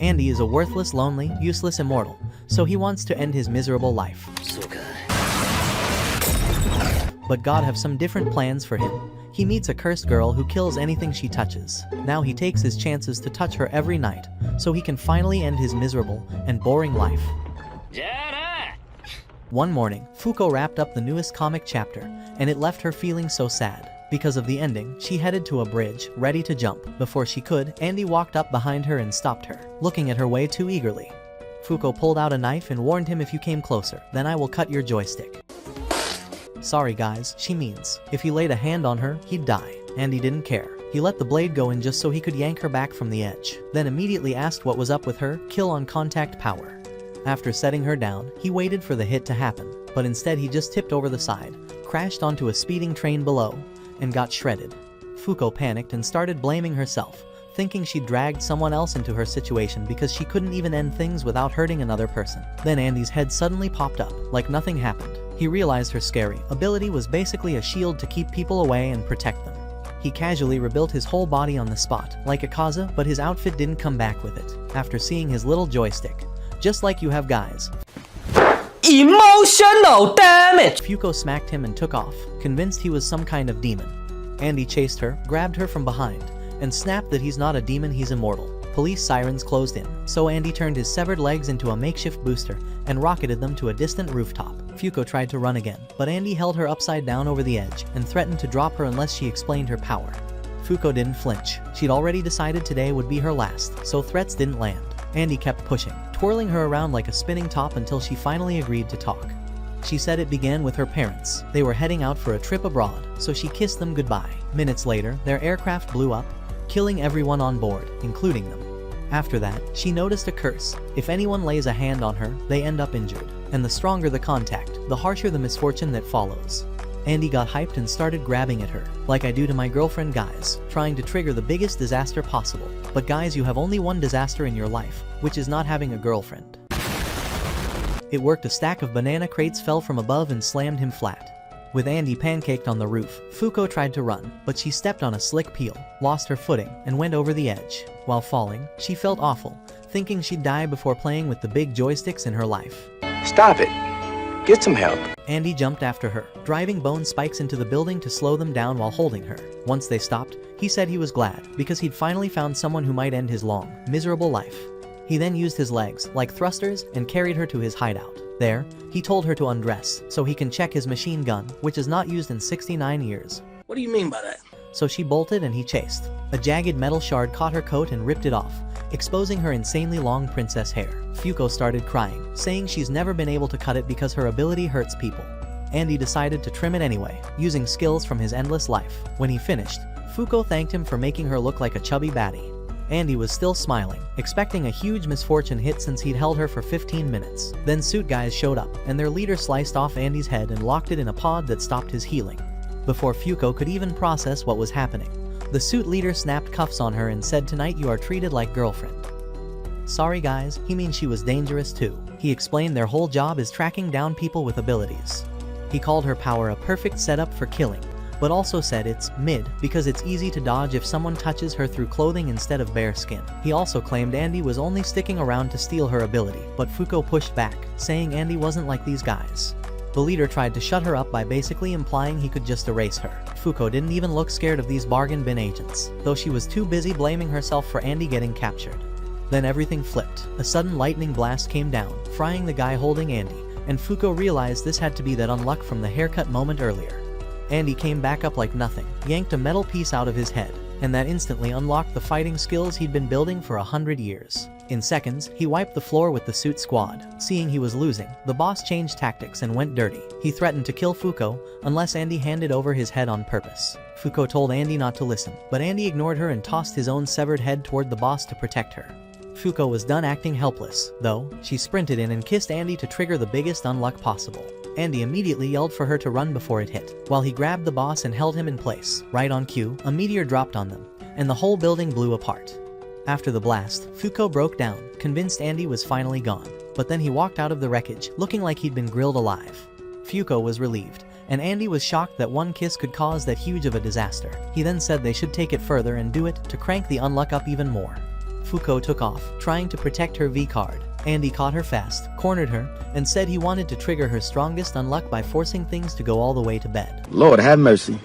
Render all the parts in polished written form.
Andy is a worthless, lonely, useless immortal, so he wants to end his miserable life. But God have some different plans for him. He meets a cursed girl who kills anything she touches. Now he takes his chances to touch her every night, so he can finally end his miserable and boring life. One morning, Fuko wrapped up the newest comic chapter, and it left her feeling so sad. Because of the ending, she headed to a bridge, ready to jump. Before she could, Andy walked up behind her and stopped her, looking at her way too eagerly. Fuko pulled out a knife and warned him, if you came closer, then I will cut your joystick. Sorry guys, she means. If he laid a hand on her, he'd die. Andy didn't care. He let the blade go in just so he could yank her back from the edge, then immediately asked what was up with her, kill on contact power. After setting her down, he waited for the hit to happen, but instead he just tipped over the side, crashed onto a speeding train below, and got shredded. Fuko panicked and started blaming herself, thinking she'd dragged someone else into her situation because she couldn't even end things without hurting another person. Then Andy's head suddenly popped up, like nothing happened. He realized her scary ability was basically a shield to keep people away and protect them. He casually rebuilt his whole body on the spot, like a Kaza, but his outfit didn't come back with it, after seeing his little joystick. Just like you have guys. Emotional damage! Fuko smacked him and took off, convinced he was some kind of demon. Andy chased her, grabbed her from behind, and snapped that he's not a demon, he's immortal. Police sirens closed in, so Andy turned his severed legs into a makeshift booster and rocketed them to a distant rooftop. Fuko tried to run again, but Andy held her upside down over the edge and threatened to drop her unless she explained her power. Fuko didn't flinch. She'd already decided today would be her last, so threats didn't land. Andy kept pushing, twirling her around like a spinning top until she finally agreed to talk. She said it began with her parents. They were heading out for a trip abroad, so she kissed them goodbye. Minutes later, their aircraft blew up, killing everyone on board, including them. After that, she noticed a curse. If anyone lays a hand on her, they end up injured. And the stronger the contact, the harsher the misfortune that follows. Andy got hyped and started grabbing at her, like I do to my girlfriend guys, trying to trigger the biggest disaster possible. But guys, you have only one disaster in your life, which is not having a girlfriend. It worked. A stack of banana crates fell from above and slammed him flat. With Andy pancaked on the roof, Fuko tried to run, but she stepped on a slick peel, lost her footing, and went over the edge. While falling, she felt awful, thinking she'd die before playing with the big joysticks in her life. Stop it. Get some help. Andy jumped after her, driving bone spikes into the building to slow them down while holding her. Once they stopped, he said he was glad, because he'd finally found someone who might end his long, miserable life. He then used his legs, like thrusters, and carried her to his hideout. There, he told her to undress, so he can check his machine gun, which is not used in 69 years. What do you mean by that? So she bolted and he chased. A jagged metal shard caught her coat and ripped it off, exposing her insanely long princess hair. Fuko started crying, saying she's never been able to cut it because her ability hurts people. Andy decided to trim it anyway, using skills from his endless life. When he finished, Fuko thanked him for making her look like a chubby baddie. Andy was still smiling, expecting a huge misfortune hit since he'd held her for 15 minutes. Then suit guys showed up, and their leader sliced off Andy's head and locked it in a pod that stopped his healing. Before Fuko could even process what was happening, the suit leader snapped cuffs on her and said, tonight you are treated like girlfriend. Sorry guys, he means she was dangerous too. He explained their whole job is tracking down people with abilities. He called her power a perfect setup for killing, but also said it's mid because it's easy to dodge if someone touches her through clothing instead of bare skin. He also claimed Andy was only sticking around to steal her ability, but Fuko pushed back, saying Andy wasn't like these guys. The leader tried to shut her up by basically implying he could just erase her. Fuko didn't even look scared of these bargain bin agents, though she was too busy blaming herself for Andy getting captured. Then everything flipped. A sudden lightning blast came down, frying the guy holding Andy, and Fuko realized this had to be that unluck from the haircut moment earlier. Andy came back up like nothing, yanked a metal piece out of his head, and that instantly unlocked the fighting skills he'd been building for 100 years. In seconds, he wiped the floor with the suit squad. Seeing he was losing, the boss changed tactics and went dirty. He threatened to kill Fuko unless Andy handed over his head on purpose. Fuko told Andy not to listen, but Andy ignored her and tossed his own severed head toward the boss to protect her. Fuko was done acting helpless, though. She sprinted in and kissed Andy to trigger the biggest unluck possible. Andy immediately yelled for her to run before it hit, while he grabbed the boss and held him in place. Right on cue, a meteor dropped on them, and the whole building blew apart. After the blast, Fuko broke down, convinced Andy was finally gone. But then he walked out of the wreckage, looking like he'd been grilled alive. Fuko was relieved, and Andy was shocked that one kiss could cause that huge of a disaster. He then said they should take it further and do it to crank the unluck up even more. Fuko took off, trying to protect her V-card. Andy caught her fast, cornered her, and said he wanted to trigger her strongest unluck by forcing things to go all the way to bed. Lord have mercy.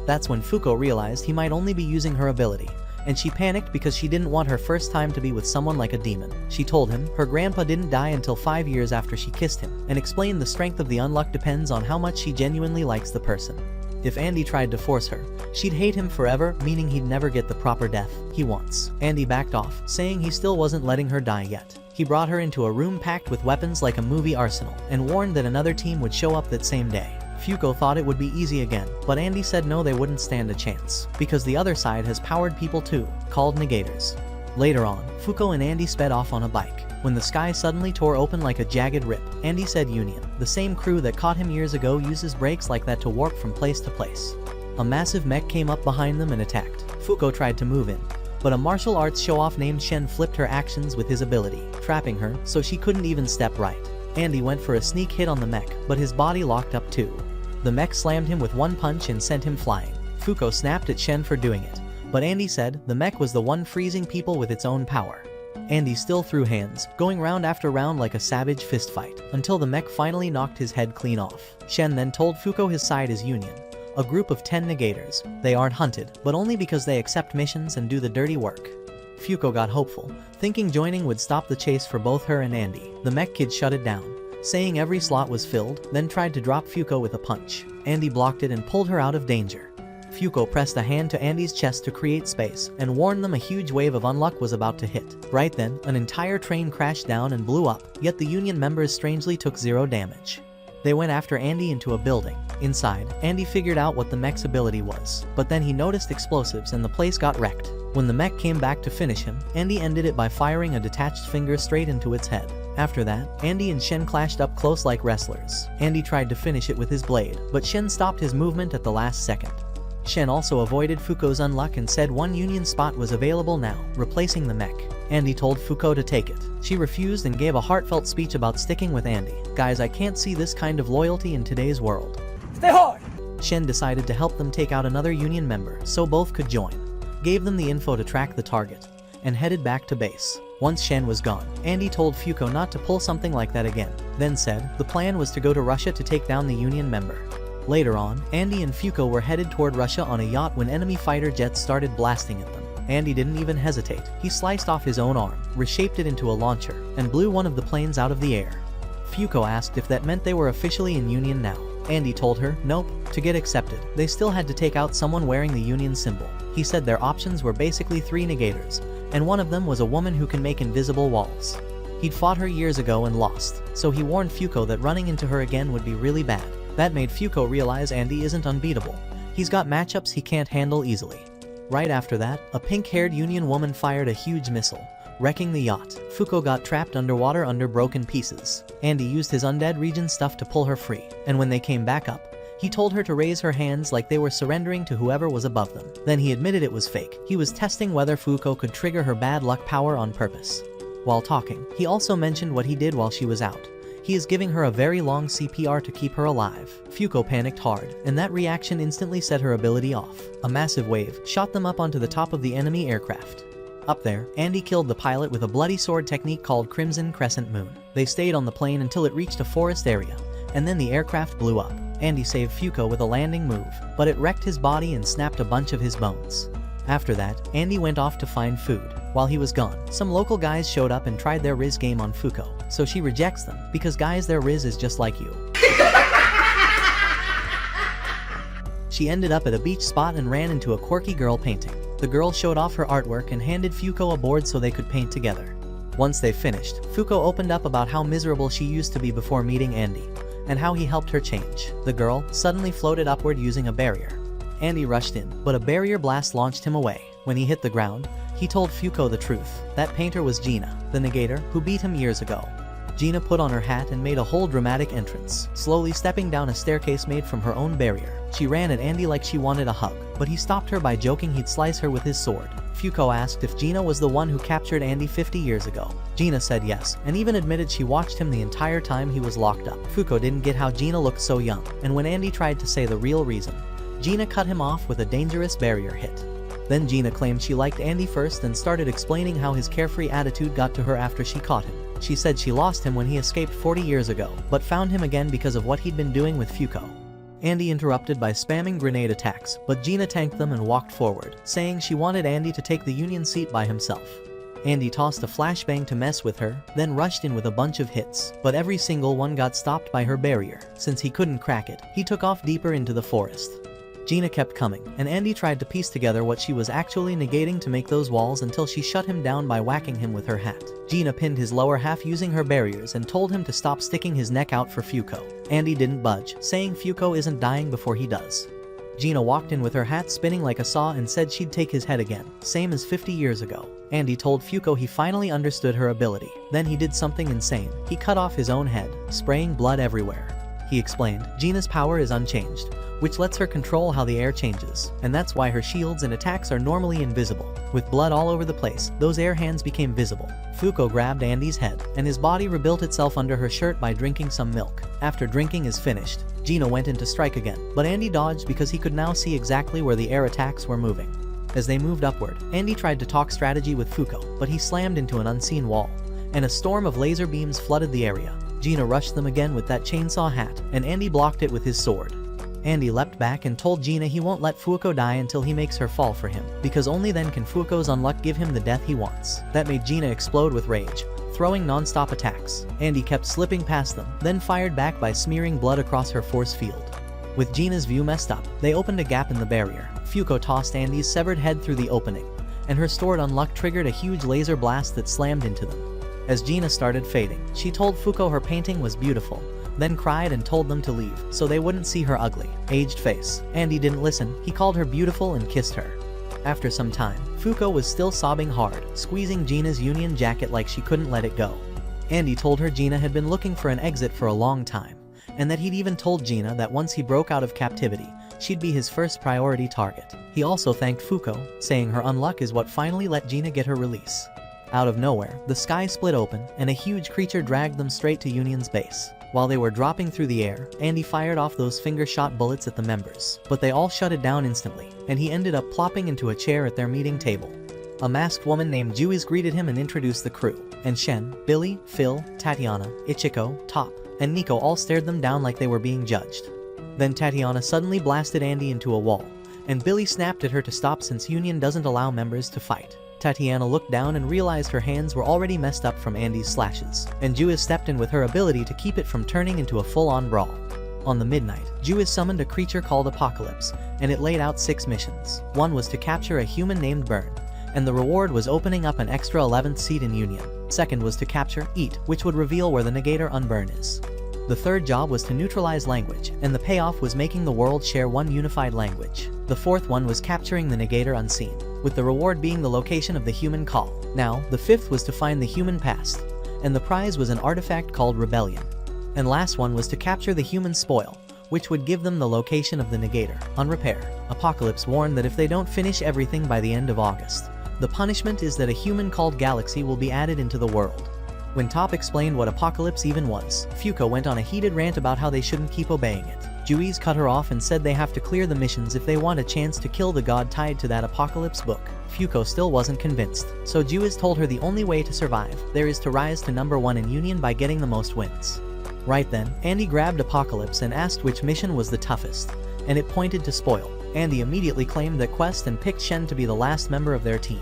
That's when Fuko realized he might only be using her ability, and she panicked because she didn't want her first time to be with someone like a demon. She told him her grandpa didn't die until 5 years after she kissed him, and explained the strength of the unluck depends on how much she genuinely likes the person. If Andy tried to force her, she'd hate him forever, meaning he'd never get the proper death he wants. Andy backed off, saying he still wasn't letting her die yet. He brought her into a room packed with weapons like a movie arsenal, and warned that another team would show up that same day. Fuko thought it would be easy again, but Andy said no, they wouldn't stand a chance, because the other side has powered people too, called negators. Later on, Fuko and Andy sped off on a bike. When the sky suddenly tore open like a jagged rip, Andy said Union, the same crew that caught him years ago, uses brakes like that to warp from place to place. A massive mech came up behind them and attacked. Fuko tried to move in, but a martial arts show-off named Shen flipped her actions with his ability, trapping her so she couldn't even step right. Andy went for a sneak hit on the mech, but his body locked up too. The mech slammed him with one punch and sent him flying. Fuko snapped at Shen for doing it, but Andy said the mech was the one freezing people with its own power. Andy still threw hands, going round after round like a savage fistfight, until the mech finally knocked his head clean off. Shen then told Fuko his side is Union, a group of 10 negators. They aren't hunted, but only because they accept missions and do the dirty work. Fuko got hopeful, thinking joining would stop the chase for both her and Andy. The mech kid shut it down, saying every slot was filled, then tried to drop Fuko with a punch. Andy blocked it and pulled her out of danger. Fuko pressed a hand to Andy's chest to create space, and warned them a huge wave of unluck was about to hit. Right then, an entire train crashed down and blew up, yet the Union members strangely took 0 damage. They went after Andy into a building. Inside, Andy figured out what the mech's ability was, but then he noticed explosives and the place got wrecked. When the mech came back to finish him, Andy ended it by firing a detached finger straight into its head. After that, Andy and Shen clashed up close like wrestlers. Andy tried to finish it with his blade, but Shen stopped his movement at the last second. Shen also avoided Fuko's unluck and said one Union spot was available now, replacing the mech. Andy told Fuko to take it. She refused and gave a heartfelt speech about sticking with Andy. Guys, I can't see this kind of loyalty in today's world. Stay hard! Shen decided to help them take out another Union member so both could join. Gave them the info to track the target, and headed back to base. Once Shen was gone, Andy told Fuko not to pull something like that again, then said the plan was to go to Russia to take down the Union member. Later on, Andy and Fuko were headed toward Russia on a yacht when enemy fighter jets started blasting at them. Andy didn't even hesitate. He sliced off his own arm, reshaped it into a launcher, and blew one of the planes out of the air. Fuko asked if that meant they were officially in Union now. Andy told her, nope, to get accepted, they still had to take out someone wearing the Union symbol. He said their options were basically 3 negators, and one of them was a woman who can make invisible walls. He'd fought her years ago and lost, so he warned Fuko that running into her again would be really bad. That made Fuko realize Andy isn't unbeatable. He's got matchups he can't handle easily. Right after that, a pink-haired Union woman fired a huge missile, wrecking the yacht. Fuko got trapped underwater under broken pieces. Andy used his undead region stuff to pull her free, and when they came back up, he told her to raise her hands like they were surrendering to whoever was above them. Then he admitted it was fake. He was testing whether Fuko could trigger her bad luck power on purpose. While talking, he also mentioned what he did while she was out. He is giving her a very long CPR to keep her alive. Fuko panicked hard, and that reaction instantly set her ability off. A massive wave shot them up onto the top of the enemy aircraft. Up there, Andy killed the pilot with a bloody sword technique called Crimson Crescent Moon. They stayed on the plane until it reached a forest area, and then the aircraft blew up. Andy saved Fuko with a landing move, but it wrecked his body and snapped a bunch of his bones. After that, Andy went off to find food. While he was gone, some local guys showed up and tried their Riz game on Fuko, so she rejects them, because guys, their Riz is just like you. She ended up at a beach spot and ran into a quirky girl painting. The girl showed off her artwork and handed Fuko a board so they could paint together. Once they finished, Fuko opened up about how miserable she used to be before meeting Andy, and how he helped her change. The girl suddenly floated upward using a barrier. Andy rushed in, but a barrier blast launched him away. When he hit the ground, he told Fuko the truth. That painter was Gina, the negator, who beat him years ago. Gina put on her hat and made a whole dramatic entrance, slowly stepping down a staircase made from her own barrier. She ran at Andy like she wanted a hug, but he stopped her by joking he'd slice her with his sword. Fuko asked if Gina was the one who captured Andy 50 years ago. Gina said yes, and even admitted she watched him the entire time he was locked up. Fuko didn't get how Gina looked so young, and when Andy tried to say the real reason, Gina cut him off with a dangerous barrier hit. Then Gina claimed she liked Andy first and started explaining how his carefree attitude got to her after she caught him. She said she lost him when he escaped 40 years ago, but found him again because of what he'd been doing with Fuko. Andy interrupted by spamming grenade attacks, but Gina tanked them and walked forward, saying she wanted Andy to take the Union seat by himself. Andy tossed a flashbang to mess with her, then rushed in with a bunch of hits, but every single one got stopped by her barrier. Since he couldn't crack it, he took off deeper into the forest. Gina kept coming, and Andy tried to piece together what she was actually negating to make those walls until she shut him down by whacking him with her hat. Gina pinned his lower half using her barriers and told him to stop sticking his neck out for Fuko. Andy didn't budge, saying Fuko isn't dying before he does. Gina walked in with her hat spinning like a saw and said she'd take his head again, same as 50 years ago. Andy told Fuko he finally understood her ability. Then he did something insane. He cut off his own head, spraying blood everywhere. He explained, Gina's power is unchanged, which lets her control how the air changes, and that's why her shields and attacks are normally invisible. With blood all over the place, those air hands became visible. Fuko grabbed Andy's head, and his body rebuilt itself under her shirt by drinking some milk. After drinking is finished, Gina went in to strike again, but Andy dodged because he could now see exactly where the air attacks were moving. As they moved upward, Andy tried to talk strategy with Fuko, but he slammed into an unseen wall, and a storm of laser beams flooded the area. Gina rushed them again with that chainsaw hat, and Andy blocked it with his sword. Andy leapt back and told Gina he won't let Fuko die until he makes her fall for him, because only then can Fuko's unluck give him the death he wants. That made Gina explode with rage, throwing non-stop attacks. Andy kept slipping past them, then fired back by smearing blood across her force field. With Gina's view messed up, they opened a gap in the barrier. Fuko tossed Andy's severed head through the opening, and her stored unluck triggered a huge laser blast that slammed into them. As Gina started fading, she told Fuko her painting was beautiful, then cried and told them to leave, so they wouldn't see her ugly, aged face. Andy didn't listen. He called her beautiful and kissed her. After some time, Fuko was still sobbing hard, squeezing Gina's Union jacket like she couldn't let it go. Andy told her Gina had been looking for an exit for a long time, and that he'd even told Gina that once he broke out of captivity, she'd be his first priority target. He also thanked Fuko, saying her unluck is what finally let Gina get her release. Out of nowhere, the sky split open, and a huge creature dragged them straight to Union's base. While they were dropping through the air, Andy fired off those finger-shot bullets at the members, but they all shut it down instantly, and he ended up plopping into a chair at their meeting table. A masked woman named Juiz greeted him and introduced the crew, and Shen, Billy, Phil, Tatiana, Ichiko, Top, and Nico all stared them down like they were being judged. Then Tatiana suddenly blasted Andy into a wall, and Billy snapped at her to stop since Union doesn't allow members to fight. Tatiana looked down and realized her hands were already messed up from Andy's slashes, and Juiz stepped in with her ability to keep it from turning into a full-on brawl. On the midnight, Juiz summoned a creature called Apocalypse, and it laid out 6 missions. One was to capture a human named Burn, and the reward was opening up an extra 11th seat in Union. Second was to capture Eat, which would reveal where the negator Unburn is. The third job was to neutralize language, and the payoff was making the world share one unified language. The fourth one was capturing the negator Unseen, with the reward being the location of the human call. Now, the fifth was to find the human past, and the prize was an artifact called Rebellion. And last one was to capture the human spoil, which would give them the location of the negator, Unrepair. Apocalypse warned that if they don't finish everything by the end of August, the punishment is that a human called Galaxy will be added into the world. When Top explained what Apocalypse even was, Fuko went on a heated rant about how they shouldn't keep obeying it. Juiz cut her off and said they have to clear the missions if they want a chance to kill the god tied to that Apocalypse book. Fuko still wasn't convinced, so Juiz told her the only way to survive there is to rise to number 1 in Union by getting the most wins. Right then, Andy grabbed Apocalypse and asked which mission was the toughest, and it pointed to Spoil. Andy immediately claimed that quest and picked Shen to be the last member of their team.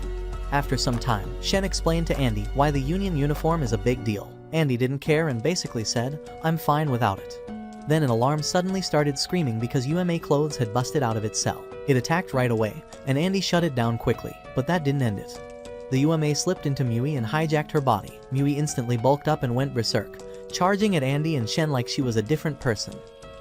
After some time, Shen explained to Andy why the Union uniform is a big deal. Andy didn't care and basically said, "I'm fine without it." Then an alarm suddenly started screaming because UMA Clothes had busted out of its cell. It attacked right away, and Andy shut it down quickly, but that didn't end it. The UMA slipped into Mui and hijacked her body. Mui instantly bulked up and went berserk, charging at Andy and Shen like she was a different person.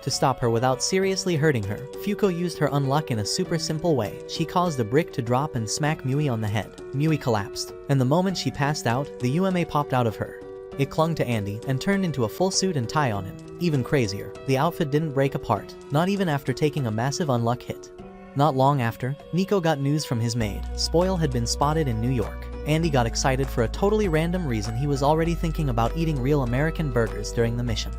To stop her without seriously hurting her, Fuko used her unluck in a super simple way. She caused a brick to drop and smack Mui on the head. Mui collapsed, and the moment she passed out, the UMA popped out of her. It clung to Andy and turned into a full suit and tie on him. Even crazier, the outfit didn't break apart, not even after taking a massive unluck hit. Not long after, Nico got news from his maid. Spoil had been spotted in New York. Andy got excited for a totally random reason. He was already thinking about eating real American burgers during the mission.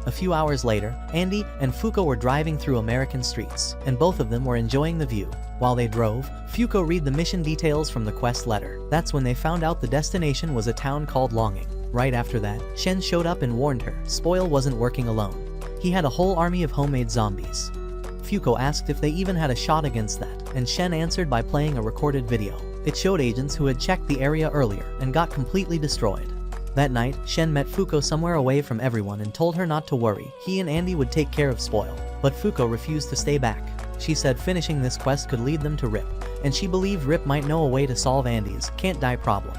A few hours later, Andy and Fuko were driving through American streets, and both of them were enjoying the view. While they drove, Fuko read the mission details from the quest letter. That's when they found out the destination was a town called Longing. Right after that, Shen showed up and warned her Spoil wasn't working alone. He had a whole army of homemade zombies. Fuko asked if they even had a shot against that, and Shen answered by playing a recorded video. It showed agents who had checked the area earlier and got completely destroyed. That night, Shen met Fuko somewhere away from everyone and told her not to worry, he and Andy would take care of Spoil. But Fuko refused to stay back. She said finishing this quest could lead them to Rip, and she believed Rip might know a way to solve Andy's can't die problem.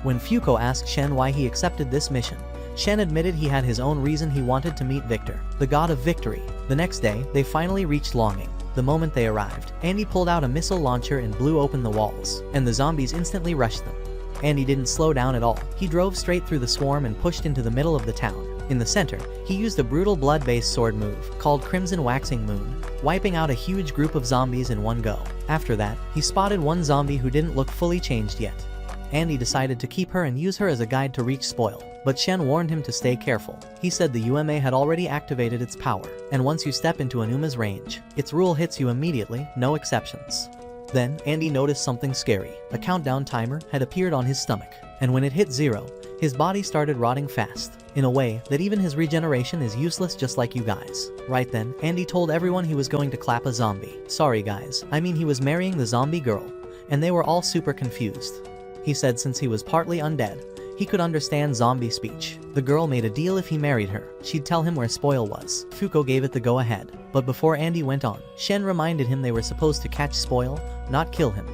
When Fuko asked Shen why he accepted this mission, Shen admitted he had his own reason. He wanted to meet Victor, the god of victory. The next day, they finally reached Longing. The moment they arrived, Andy pulled out a missile launcher and blew open the walls, and the zombies instantly rushed them. Andy didn't slow down at all. He drove straight through the swarm and pushed into the middle of the town. In the center, he used a brutal blood-based sword move called Crimson Waxing Moon, wiping out a huge group of zombies in one go. After that, he spotted one zombie who didn't look fully changed yet. Andy decided to keep her and use her as a guide to reach Spoil, but Shen warned him to stay careful. He said the UMA had already activated its power, and once you step into an UMA's range, its rule hits you immediately, no exceptions. Then, Andy noticed something scary. A countdown timer had appeared on his stomach, and when it hit 0, his body started rotting fast, in a way that even his regeneration is useless, just like you guys. Right then, Andy told everyone he was going to clap a zombie. Sorry guys, I mean he was marrying the zombie girl, and they were all super confused. He said since he was partly undead, he could understand zombie speech. The girl made a deal if he married her, she'd tell him where Spoil was. Fuko gave it the go-ahead, but before Andy went on, Shen reminded him they were supposed to catch Spoil, not kill him.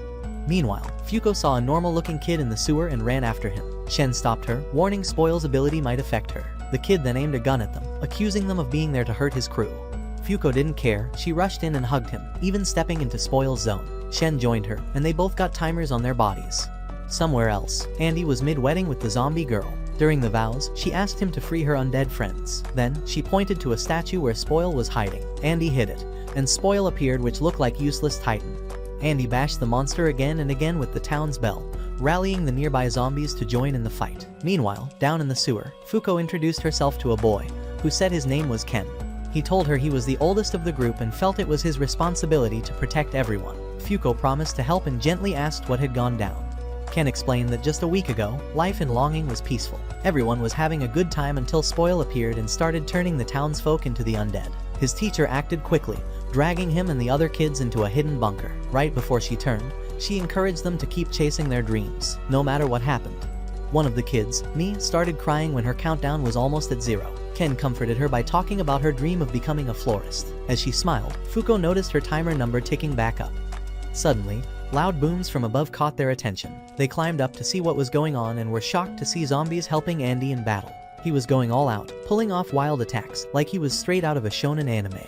Meanwhile, Fuko saw a normal-looking kid in the sewer and ran after him. Shen stopped her, warning Spoil's ability might affect her. The kid then aimed a gun at them, accusing them of being there to hurt his crew. Fuko didn't care, she rushed in and hugged him, even stepping into Spoil's zone. Shen joined her, and they both got timers on their bodies. Somewhere else, Andy was mid-wedding with the zombie girl. During the vows, she asked him to free her undead friends. Then, she pointed to a statue where Spoil was hiding. Andy hit it, and Spoil appeared, which looked like useless Titan. Andy bashed the monster again and again with the town's bell, rallying the nearby zombies to join in the fight. Meanwhile, down in the sewer, Fuko introduced herself to a boy, who said his name was Ken. He told her he was the oldest of the group and felt it was his responsibility to protect everyone. Fuko promised to help and gently asked what had gone down. Ken explained that just a week ago, life in Longing was peaceful. Everyone was having a good time until Spoil appeared and started turning the townsfolk into the undead. His teacher acted quickly, dragging him and the other kids into a hidden bunker. Right before she turned, she encouraged them to keep chasing their dreams, no matter what happened. One of the kids, Mi, started crying when her countdown was almost at 0. Ken comforted her by talking about her dream of becoming a florist. As she smiled, Fuko noticed her timer number ticking back up. Suddenly, loud booms from above caught their attention. They climbed up to see what was going on and were shocked to see zombies helping Andy in battle. He was going all out, pulling off wild attacks, like he was straight out of a shonen anime.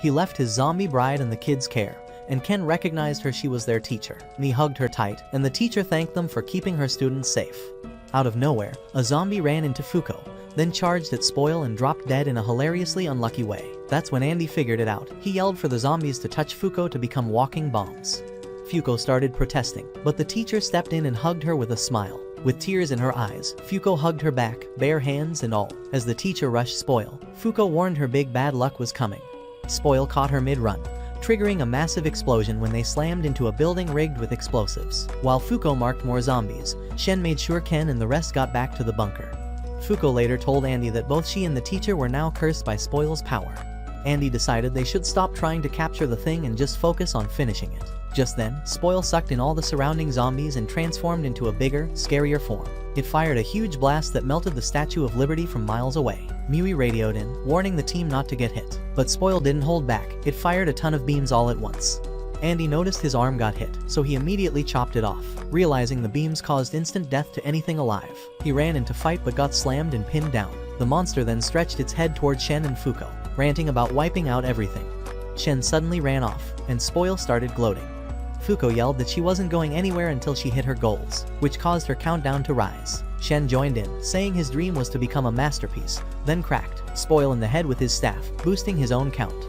He left his zombie bride in the kids' care, and Ken recognized her. She was their teacher. Mi hugged her tight, and the teacher thanked them for keeping her students safe. Out of nowhere, a zombie ran into Fuko, then charged at Spoil and dropped dead in a hilariously unlucky way. That's when Andy figured it out. He yelled for the zombies to touch Fuko to become walking bombs. Fuko started protesting, but the teacher stepped in and hugged her with a smile. With tears in her eyes, Fuko hugged her back, bare hands and all. As the teacher rushed Spoil, Fuko warned her big bad luck was coming. Spoil caught her mid-run, triggering a massive explosion when they slammed into a building rigged with explosives. While Fuko marked more zombies, Shen made sure Ken and the rest got back to the bunker. Fuko later told Andy that both she and the teacher were now cursed by Spoil's power. Andy decided they should stop trying to capture the thing and just focus on finishing it. Just then, Spoil sucked in all the surrounding zombies and transformed into a bigger, scarier form. It fired a huge blast that melted the Statue of Liberty from miles away. Mui radioed in, warning the team not to get hit. But Spoil didn't hold back. It fired a ton of beams all at once. Andy noticed his arm got hit, so he immediately chopped it off, realizing the beams caused instant death to anything alive. He ran in to fight but got slammed and pinned down. The monster then stretched its head toward Shen and Fuko, ranting about wiping out everything. Shen suddenly ran off, and Spoil started gloating. Fuko yelled that she wasn't going anywhere until she hit her goals, which caused her countdown to rise. Shen joined in, saying his dream was to become a masterpiece, then cracked Spoil in the head with his staff, boosting his own count.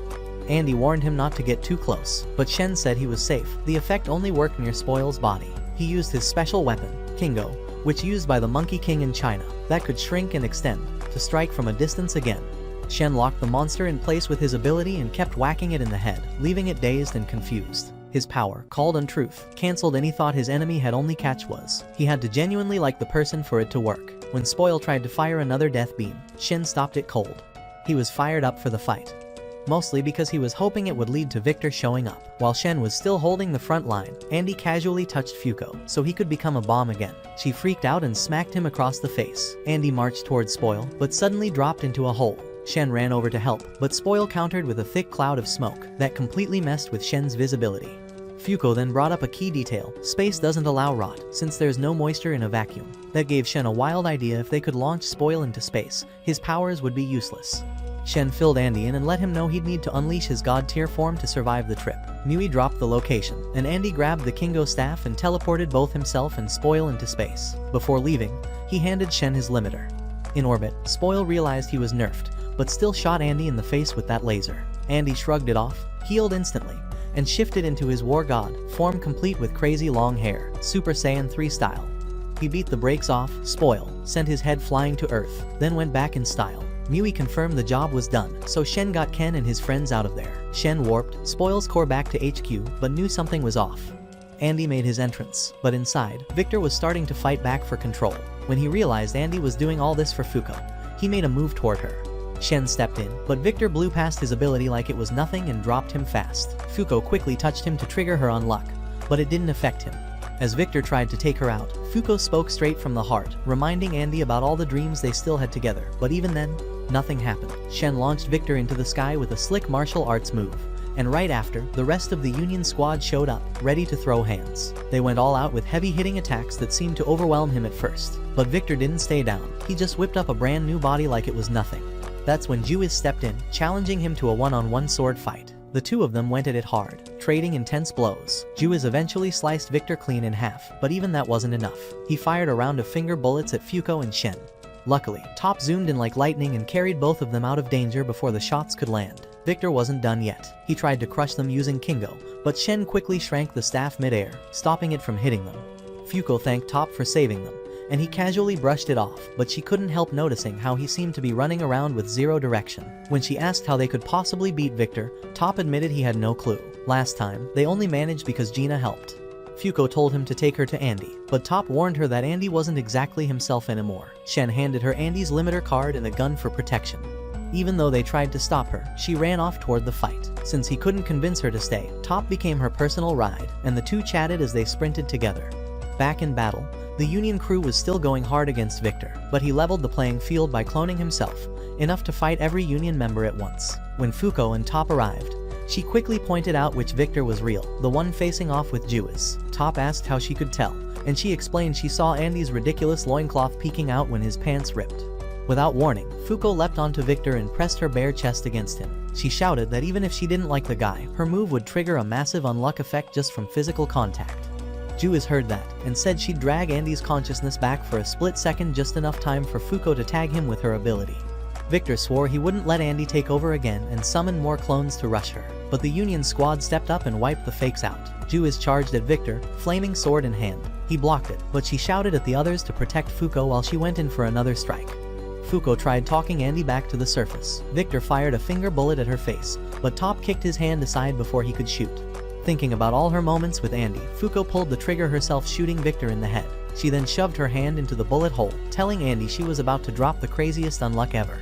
Andy warned him not to get too close, but Shen said he was safe. The effect only worked near Spoil's body. He used his special weapon, Kingo, which used by the Monkey King in China, that could shrink and extend, to strike from a distance again. Shen locked the monster in place with his ability and kept whacking it in the head, leaving it dazed and confused. His power, called Untruth, cancelled any thought his enemy had. Only catch was, he had to genuinely like the person for it to work. When Spoil tried to fire another death beam, Shen stopped it cold. He was fired up for the fight, mostly because he was hoping it would lead to Victor showing up. While Shen was still holding the front line, Andy casually touched Fuko so he could become a bomb again. She freaked out and smacked him across the face. Andy marched towards Spoil, but suddenly dropped into a hole. Shen ran over to help, but Spoil countered with a thick cloud of smoke that completely messed with Shen's visibility. Fuko then brought up a key detail: space doesn't allow rot, since there's no moisture in a vacuum. That gave Shen a wild idea: if they could launch Spoil into space, his powers would be useless. Shen filled Andy in and let him know he'd need to unleash his god-tier form to survive the trip. Mui dropped the location, and Andy grabbed the Kingo staff and teleported both himself and Spoil into space. Before leaving, he handed Shen his limiter. In orbit, Spoil realized he was nerfed, but still shot Andy in the face with that laser. Andy shrugged it off, healed instantly, and shifted into his war god form, complete with crazy long hair, Super Saiyan 3 style. He beat the brakes off Spoil, sent his head flying to Earth, then went back in style. Mui confirmed the job was done, so Shen got Ken and his friends out of there. Shen warped Spoil's core back to HQ, but knew something was off. Andy made his entrance, but inside, Victor was starting to fight back for control. When he realized Andy was doing all this for Fuko, he made a move toward her. Shen stepped in, but Victor blew past his ability like it was nothing and dropped him fast. Fuko quickly touched him to trigger her unluck, but it didn't affect him. As Victor tried to take her out, Fuko spoke straight from the heart, reminding Andy about all the dreams they still had together, but even then, nothing happened. Shen launched Victor into the sky with a slick martial arts move, and right after, the rest of the Union squad showed up, ready to throw hands. They went all out with heavy hitting attacks that seemed to overwhelm him at first, but Victor didn't stay down. He just whipped up a brand new body like it was nothing. That's when Juiz stepped in, challenging him to a one-on-one sword fight. The two of them went at it hard, trading intense blows. Juiz eventually sliced Victor clean in half, but even that wasn't enough. He fired a round of finger bullets at Fuko and Shen. Luckily, Top zoomed in like lightning and carried both of them out of danger before the shots could land. Victor wasn't done yet. He tried to crush them using Kingo, but Shen quickly shrank the staff mid-air, stopping it from hitting them. Fuko thanked Top for saving them, and he casually brushed it off, but she couldn't help noticing how he seemed to be running around with zero direction. When she asked how they could possibly beat Victor, Top admitted he had no clue. Last time, they only managed because Gina helped. Fuko told him to take her to Andy, but Top warned her that Andy wasn't exactly himself anymore. Shen handed her Andy's limiter card and a gun for protection. Even though they tried to stop her, she ran off toward the fight. Since he couldn't convince her to stay, Top became her personal ride, and the two chatted as they sprinted together. Back in battle, the Union crew was still going hard against Victor, but he leveled the playing field by cloning himself, enough to fight every Union member at once. When Fuko and Top arrived, she quickly pointed out which Victor was real, the one facing off with Juiz. Top asked how she could tell, and she explained she saw Andy's ridiculous loincloth peeking out when his pants ripped. Without warning, Fuko leapt onto Victor and pressed her bare chest against him. She shouted that even if she didn't like the guy, her move would trigger a massive unluck effect just from physical contact. Juiz heard that, and said she'd drag Andy's consciousness back for a split second, just enough time for Fuko to tag him with her ability. Victor swore he wouldn't let Andy take over again and summoned more clones to rush her, but the Union squad stepped up and wiped the fakes out. Juiz charged at Victor, flaming sword in hand. He blocked it, but she shouted at the others to protect Fuko while she went in for another strike. Fuko tried talking Andy back to the surface. Victor fired a finger bullet at her face, but Top kicked his hand aside before he could shoot. Thinking about all her moments with Andy, Fuko pulled the trigger herself, shooting Victor in the head. She then shoved her hand into the bullet hole, telling Andy she was about to drop the craziest unluck ever.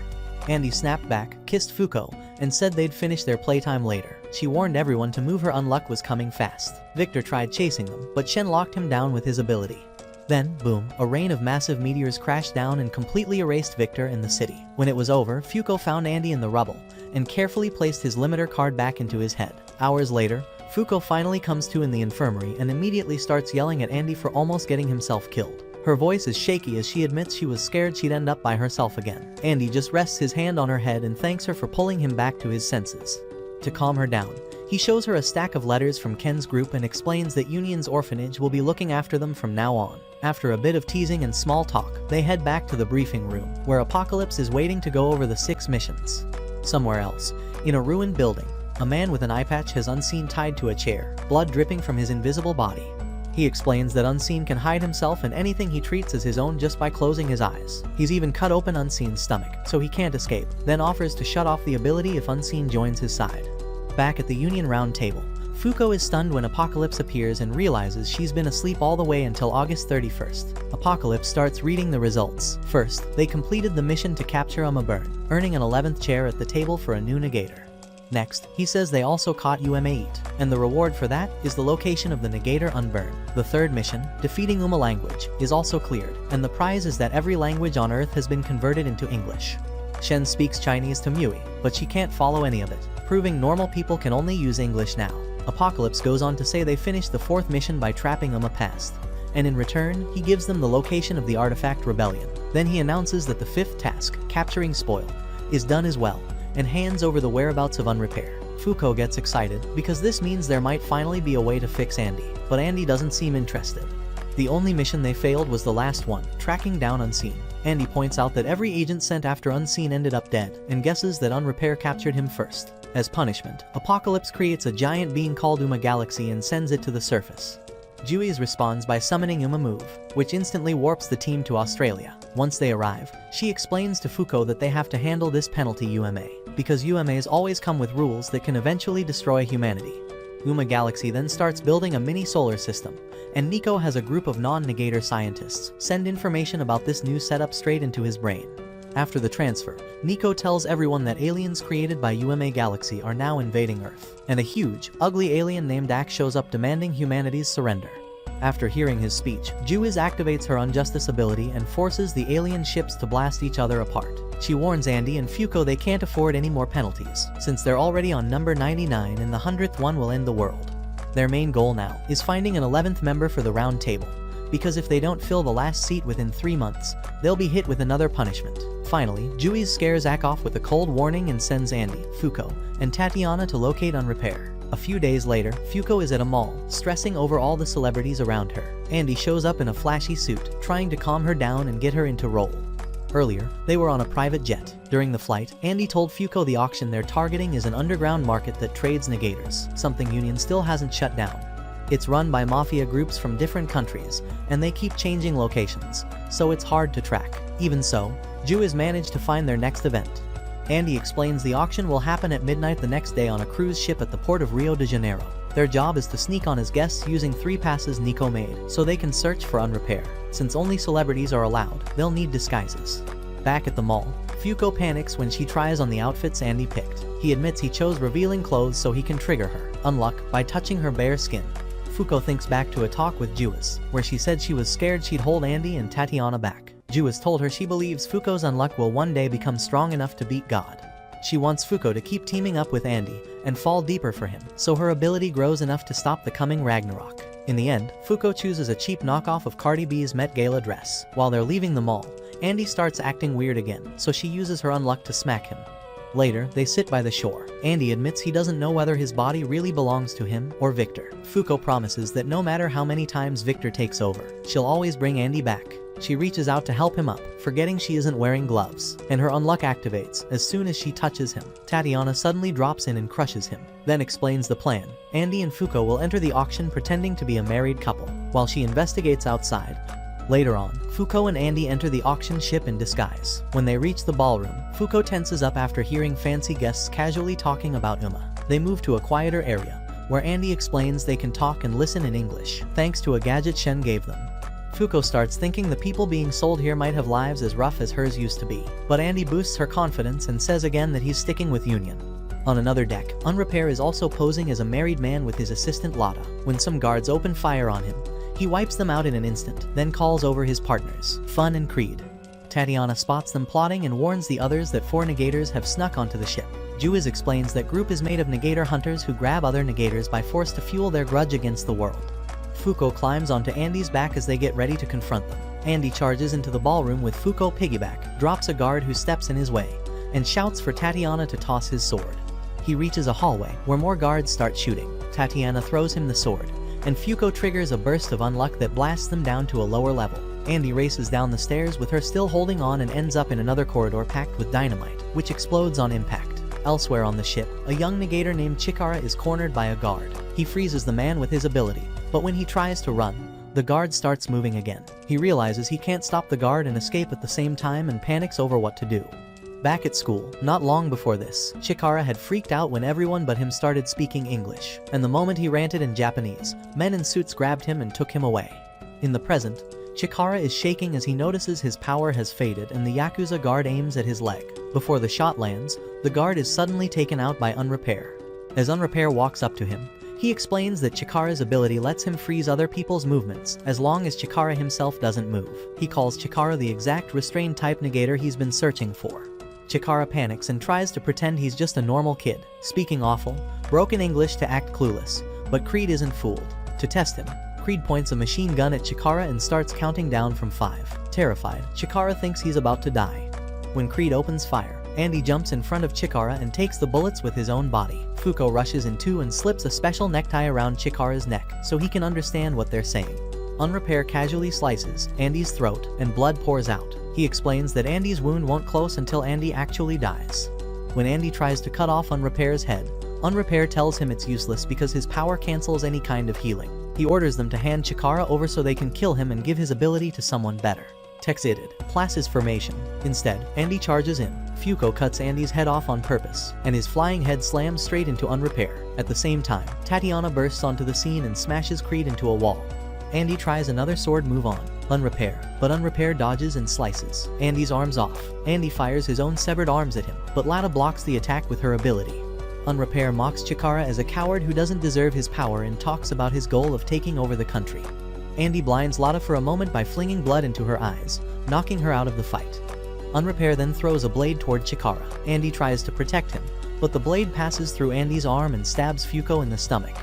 Andy snapped back, kissed Fuko, and said they'd finish their playtime later. She warned everyone to move, her unluck was coming fast. Victor tried chasing them, but Shen locked him down with his ability. Then, boom, a rain of massive meteors crashed down and completely erased Victor and the city. When it was over, Fuko found Andy in the rubble, and carefully placed his limiter card back into his head. Hours later, Fuko finally comes to in the infirmary and immediately starts yelling at Andy for almost getting himself killed. Her voice is shaky as she admits she was scared she'd end up by herself again. Andy just rests his hand on her head and thanks her for pulling him back to his senses. To calm her down, he shows her a stack of letters from Ken's group and explains that Union's orphanage will be looking after them from now on. After a bit of teasing and small talk, they head back to the briefing room, where Apocalypse is waiting to go over the 6 missions. Somewhere else, in a ruined building, a man with an eye patch has unseen tied to a chair, blood dripping from his invisible body. He explains that Unseen can hide himself in anything he treats as his own just by closing his eyes. He's even cut open Unseen's stomach, so he can't escape, then offers to shut off the ability if Unseen joins his side. Back at the Union Round Table, Fuko is stunned when Apocalypse appears and realizes she's been asleep all the way until August 31st. Apocalypse starts reading the results. First, they completed the mission to capture Burn, earning an 11th chair at the table for a new negator. Next, he says they also caught UMA-8, and the reward for that is the location of the negator Unburn. The third mission, defeating language, is also cleared, and the prize is that every language on Earth has been converted into English. Shen speaks Chinese to Mui, but she can't follow any of it, proving normal people can only use English now. Apocalypse goes on to say they finished the fourth mission by trapping past, and in return, he gives them the location of the artifact Rebellion. Then he announces that the fifth task, capturing Spoil, is done as well, and hands over the whereabouts of Unrepair. Fuko gets excited, because this means there might finally be a way to fix Andy, but Andy doesn't seem interested. The only mission they failed was the last one, tracking down Unseen. Andy points out that every agent sent after Unseen ended up dead, and guesses that Unrepair captured him first. As punishment, Apocalypse creates a giant being called Galaxy and sends it to the surface. Juice responds by summoning Move, which instantly warps the team to Australia. Once they arrive, she explains to Fuko that they have to handle this penalty because UMAs always come with rules that can eventually destroy humanity. Galaxy then starts building a mini solar system, and Nico has a group of non-negator scientists send information about this new setup straight into his brain. After the transfer, Nico tells everyone that aliens created by Galaxy are now invading Earth, and a huge, ugly alien named Axe shows up demanding humanity's surrender. After hearing his speech, Juiz activates her Unjustice ability and forces the alien ships to blast each other apart. She warns Andy and Fuko they can't afford any more penalties, since they're already on number 99 and the 100th one will end the world. Their main goal now is finding an 11th member for the round table, because if they don't fill the last seat within 3 months, they'll be hit with another punishment. Finally, Juiz scares Ack off with a cold warning and sends Andy, Fuko, and Tatiana to locate Unrepair. A few days later, Fuko is at a mall, stressing over all the celebrities around her. Andy shows up in a flashy suit, trying to calm her down and get her into role. Earlier, they were on a private jet. During the flight, Andy told Fuko the auction they're targeting is an underground market that trades negators, something Union still hasn't shut down. It's run by mafia groups from different countries, and they keep changing locations, so it's hard to track. Even so, Juiz managed to find their next event. Andy explains the auction will happen at midnight the next day on a cruise ship at the port of Rio de Janeiro. Their job is to sneak on his guests using 3 passes Nico made, so they can search for Unrepair. Since only celebrities are allowed, they'll need disguises. Back at the mall, Fuko panics when she tries on the outfits Andy picked. He admits he chose revealing clothes so he can trigger her, Unluck, by touching her bare skin. Fuko thinks back to a talk with Juiz, where she said she was scared she'd hold Andy and Tatiana back. Juiz told her she believes Fuko's Unluck will one day become strong enough to beat God. She wants Fuko to keep teaming up with Andy and fall deeper for him, so her ability grows enough to stop the coming Ragnarok. In the end, Fuko chooses a cheap knockoff of Cardi B's Met Gala dress. While they're leaving the mall, Andy starts acting weird again, so she uses her Unluck to smack him. Later, they sit by the shore. Andy admits he doesn't know whether his body really belongs to him or Victor. Fuko promises that no matter how many times Victor takes over, she'll always bring Andy back. She reaches out to help him up, forgetting she isn't wearing gloves, and her Unluck activates as soon as she touches him. Tatiana suddenly drops in and crushes him, then explains the plan. Andy and Fuko will enter the auction pretending to be a married couple, while she investigates outside. Later on, Fuko and Andy enter the auction ship in disguise. When they reach the ballroom, Fuko tenses up after hearing fancy guests casually talking about Uma. They move to a quieter area, where Andy explains they can talk and listen in English, thanks to a gadget Shen gave them. Fuko starts thinking the people being sold here might have lives as rough as hers used to be, but Andy boosts her confidence and says again that he's sticking with Union. On another deck, Unrepair is also posing as a married man with his assistant Lotta. When some guards open fire on him, he wipes them out in an instant, then calls over his partners, Fun and Creed. Tatiana spots them plotting and warns the others that 4 negators have snuck onto the ship. Juiz explains that group is made of negator hunters who grab other negators by force to fuel their grudge against the world. Fuko climbs onto Andy's back as they get ready to confront them. Andy charges into the ballroom with Fuko piggyback, drops a guard who steps in his way, and shouts for Tatiana to toss his sword. He reaches a hallway where more guards start shooting. Tatiana throws him the sword, and Fuko triggers a burst of Unluck that blasts them down to a lower level. Andy races down the stairs with her still holding on and ends up in another corridor packed with dynamite, which explodes on impact. Elsewhere on the ship, a young negator named Chikara is cornered by a guard. He freezes the man with his ability, but when he tries to run, The guard starts moving again. He realizes he can't stop the guard and escape at the same time and panics over what to do. Back at school, not long before this, Chikara had freaked out when everyone but him started speaking English, and the moment he ranted in Japanese, men in suits grabbed him and took him away. In the present, Chikara is shaking as he notices his power has faded and the Yakuza guard aims at his leg. Before the shot lands, the guard is suddenly taken out by Unrepair. As Unrepair walks up to him, he explains that Chikara's ability lets him freeze other people's movements as long as Chikara himself doesn't move. He calls Chikara the exact restrained type negator he's been searching for. Chikara panics and tries to pretend he's just a normal kid, speaking awful, broken English to act clueless, but Creed isn't fooled. To test him, Creed points a machine gun at Chikara and starts counting down from 5. Terrified, Chikara thinks he's about to die. When Creed opens fire, Andy jumps in front of Chikara and takes the bullets with his own body. Fuko rushes in too and slips a special necktie around Chikara's neck so he can understand what they're saying. Unrepair casually slices Andy's throat and blood pours out. He explains that Andy's wound won't close until Andy actually dies. When Andy tries to cut off Unrepair's head, Unrepair tells him it's useless because his power cancels any kind of healing. He orders them to hand Chikara over so they can kill him and give his ability to someone better. Texated, Place's formation. Instead, Andy charges in. Fuko cuts Andy's head off on purpose, and his flying head slams straight into Unrepair. At the same time, Tatiana bursts onto the scene and smashes Creed into a wall. Andy tries another sword move on Unrepair, but Unrepair dodges and slices Andy's arms off. Andy fires his own severed arms at him, but Lada blocks the attack with her ability. Unrepair mocks Chikara as a coward who doesn't deserve his power and talks about his goal of taking over the country. Andy blinds Lada for a moment by flinging blood into her eyes, knocking her out of the fight. Unrepair then throws a blade toward Chikara. Andy tries to protect him, but the blade passes through Andy's arm and stabs Fuko in the stomach.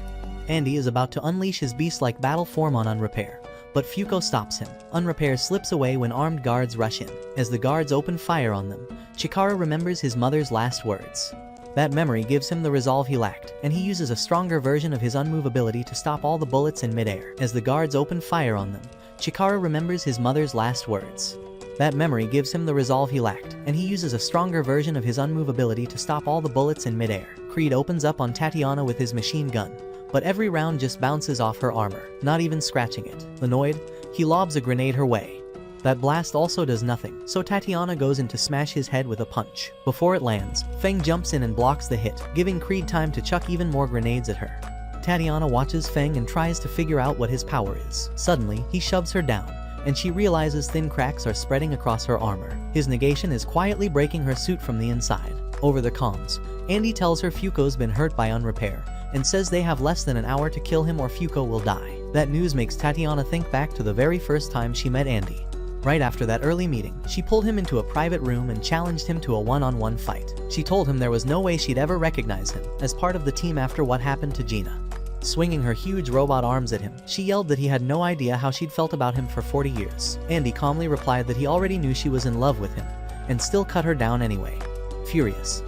Andy is about to unleash his beast-like battle form on Unrepair, but Fuko stops him. Unrepair slips away when armed guards rush in. As the guards open fire on them, Chikara remembers his mother's last words. That memory gives him the resolve he lacked, and he uses a stronger version of his unmovability to stop all the bullets in midair. As the guards open fire on them, Chikara remembers his mother's last words. That memory gives him the resolve he lacked, and he uses a stronger version of his unmovability to stop all the bullets in midair. Creed opens up on Tatiana with his machine gun, but every round just bounces off her armor, not even scratching it. Annoyed, he lobs a grenade her way. That blast also does nothing, so Tatiana goes in to smash his head with a punch. Before it lands, Feng jumps in and blocks the hit, giving Creed time to chuck even more grenades at her. Tatiana watches Feng and tries to figure out what his power is. Suddenly, he shoves her down, and she realizes thin cracks are spreading across her armor. His negation is quietly breaking her suit from the inside. Over the comms, Andy tells her Fuko's been hurt by Unrepair, and says they have less than an hour to kill him or Fuko will die. That news makes Tatiana think back to the very first time she met Andy. Right after that early meeting, she pulled him into a private room and challenged him to a one-on-one fight. She told him there was no way she'd ever recognize him as part of the team after what happened to Gina. Swinging her huge robot arms at him, she yelled that he had no idea how she'd felt about him for 40 years. Andy calmly replied that he already knew she was in love with him, and still cut her down anyway. Furious,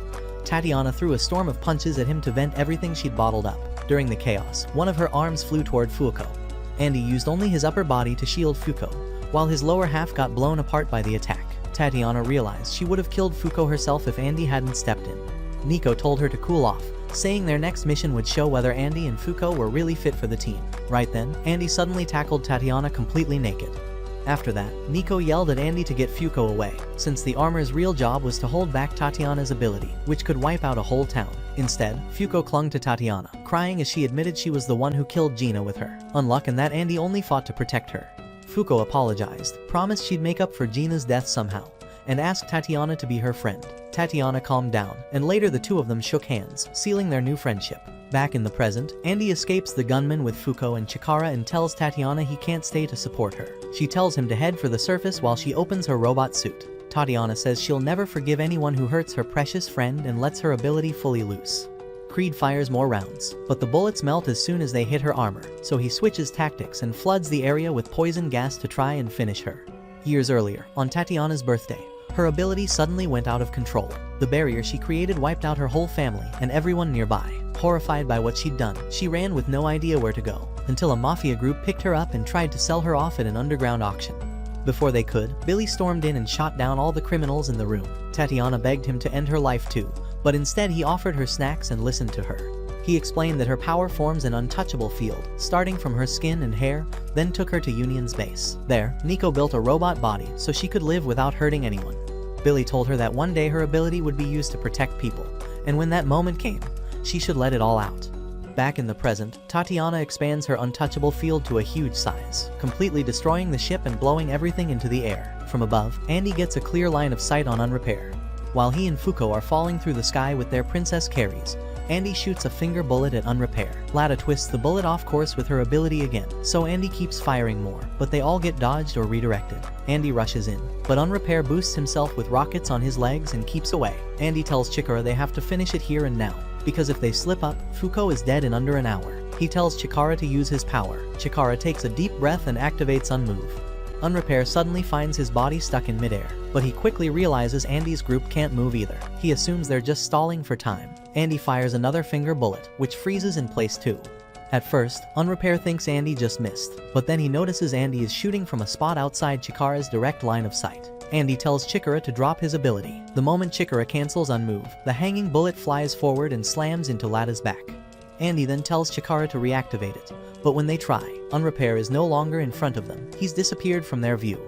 Tatiana threw a storm of punches at him to vent everything she'd bottled up. During the chaos, one of her arms flew toward Fuko. Andy used only his upper body to shield Fuko, while his lower half got blown apart by the attack. Tatiana realized she would have killed Fuko herself if Andy hadn't stepped in. Nico told her to cool off, saying their next mission would show whether Andy and Fuko were really fit for the team. Right then, Andy suddenly tackled Tatiana completely naked. After that, Nico yelled at Andy to get Fuko away, since the armor's real job was to hold back Tatiana's ability, which could wipe out a whole town. Instead, Fuko clung to Tatiana, crying as she admitted she was the one who killed Gina with her unluck and that Andy only fought to protect her. Fuko apologized, promised she'd make up for Gina's death somehow, and asked Tatiana to be her friend. Tatiana calmed down, and later the two of them shook hands, sealing their new friendship. Back in the present, Andy escapes the gunman with Fuko and Chikara and tells Tatiana he can't stay to support her. She tells him to head for the surface while she opens her robot suit. Tatiana says she'll never forgive anyone who hurts her precious friend and lets her ability fully loose. Creed fires more rounds, but the bullets melt as soon as they hit her armor, so he switches tactics and floods the area with poison gas to try and finish her. Years earlier, on Tatiana's birthday, her ability suddenly went out of control. The barrier she created wiped out her whole family and everyone nearby. Horrified by what she'd done, she ran with no idea where to go, until a mafia group picked her up and tried to sell her off at an underground auction. Before they could, Billy stormed in and shot down all the criminals in the room. Tatiana begged him to end her life too, but instead he offered her snacks and listened to her. He explained that her power forms an untouchable field, starting from her skin and hair, then took her to Union's base. There, Nico built a robot body so she could live without hurting anyone. Billy told her that one day her ability would be used to protect people, and when that moment came, she should let it all out. Back in the present, Tatiana expands her untouchable field to a huge size, completely destroying the ship and blowing everything into the air. From above, Andy gets a clear line of sight on Unrepair. While he and Fuko are falling through the sky with their princess carries, Andy shoots a finger bullet at Unrepair. Lada twists the bullet off course with her ability again, so Andy keeps firing more, but they all get dodged or redirected. Andy rushes in, but Unrepair boosts himself with rockets on his legs and keeps away. Andy tells Chikara they have to finish it here and now, because if they slip up, Fuko is dead in under an hour. He tells Chikara to use his power. Chikara takes a deep breath and activates Unmove. Unrepair suddenly finds his body stuck in midair, but he quickly realizes Andy's group can't move either. He assumes they're just stalling for time. Andy fires another finger bullet, which freezes in place too. At first, Unrepair thinks Andy just missed, but then he notices Andy is shooting from a spot outside Chikara's direct line of sight. Andy tells Chikara to drop his ability. The moment Chikara cancels Unmove, the hanging bullet flies forward and slams into Lada's back. Andy then tells Chikara to reactivate it, but when they try, Unrepair is no longer in front of them. He's disappeared from their view.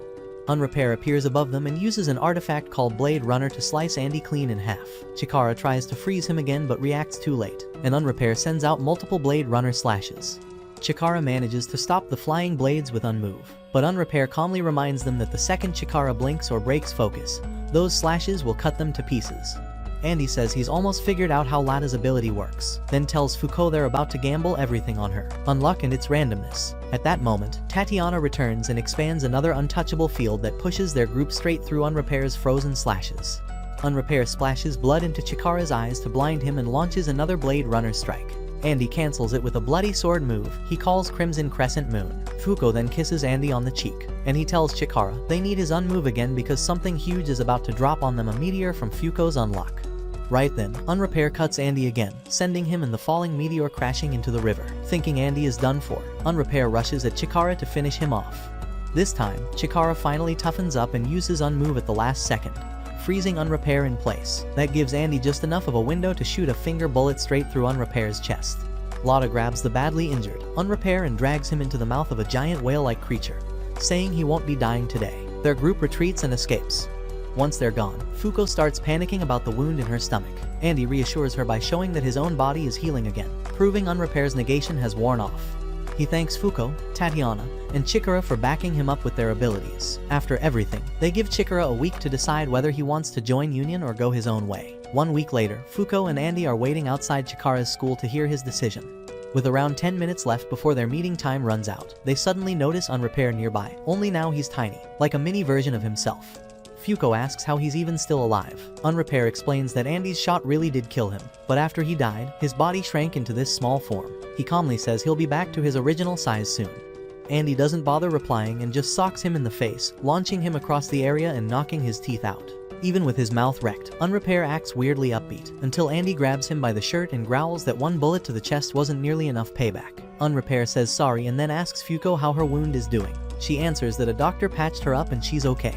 Unrepair appears above them and uses an artifact called Blade Runner to slice Andy clean in half. Chikara tries to freeze him again but reacts too late, and Unrepair sends out multiple Blade Runner slashes. Chikara manages to stop the flying blades with Unmove, but Unrepair calmly reminds them that the second Chikara blinks or breaks focus, those slashes will cut them to pieces. Andy says he's almost figured out how Lada's ability works, then tells Fuko they're about to gamble everything on her unluck and its randomness. At that moment, Tatiana returns and expands another untouchable field that pushes their group straight through Unrepair's frozen slashes. Unrepair splashes blood into Chikara's eyes to blind him and launches another Blade Runner strike. Andy cancels it with a bloody sword move he calls Crimson Crescent Moon. Fuko then kisses Andy on the cheek, and he tells Chikara they need his Unmove again because something huge is about to drop on them, a meteor from Fuko's Unlock. Right then, Unrepair cuts Andy again, sending him and the falling meteor crashing into the river. Thinking Andy is done for, Unrepair rushes at Chikara to finish him off. This time, Chikara finally toughens up and uses Unmove at the last second, freezing Unrepair in place. That gives Andy just enough of a window to shoot a finger bullet straight through Unrepair's chest. Lada grabs the badly injured Unrepair and drags him into the mouth of a giant whale-like creature, saying he won't be dying today. Their group retreats and escapes. Once they're gone, Fuko starts panicking about the wound in her stomach. Andy reassures her by showing that his own body is healing again, proving Unrepair's negation has worn off. He thanks Fuko, Tatiana, and Chikara for backing him up with their abilities. After everything, they give Chikara a week to decide whether he wants to join Union or go his own way. 1 week later, Fuko and Andy are waiting outside Chikara's school to hear his decision. With around 10 minutes left before their meeting time runs out, they suddenly notice Unrepair nearby, only now he's tiny, like a mini version of himself. Fuko asks how he's even still alive. Unrepair explains that Andy's shot really did kill him, but after he died, his body shrank into this small form. He calmly says he'll be back to his original size soon. Andy doesn't bother replying and just socks him in the face, launching him across the area and knocking his teeth out. Even with his mouth wrecked, Unrepair acts weirdly upbeat, until Andy grabs him by the shirt and growls that one bullet to the chest wasn't nearly enough payback. Unrepair says sorry and then asks Fuko how her wound is doing. She answers that a doctor patched her up and she's okay.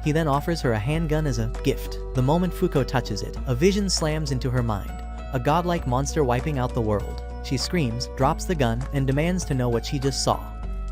He then offers her a handgun as a gift. The moment Fuko touches it, a vision slams into her mind, a godlike monster wiping out the world. She screams, drops the gun, and demands to know what she just saw.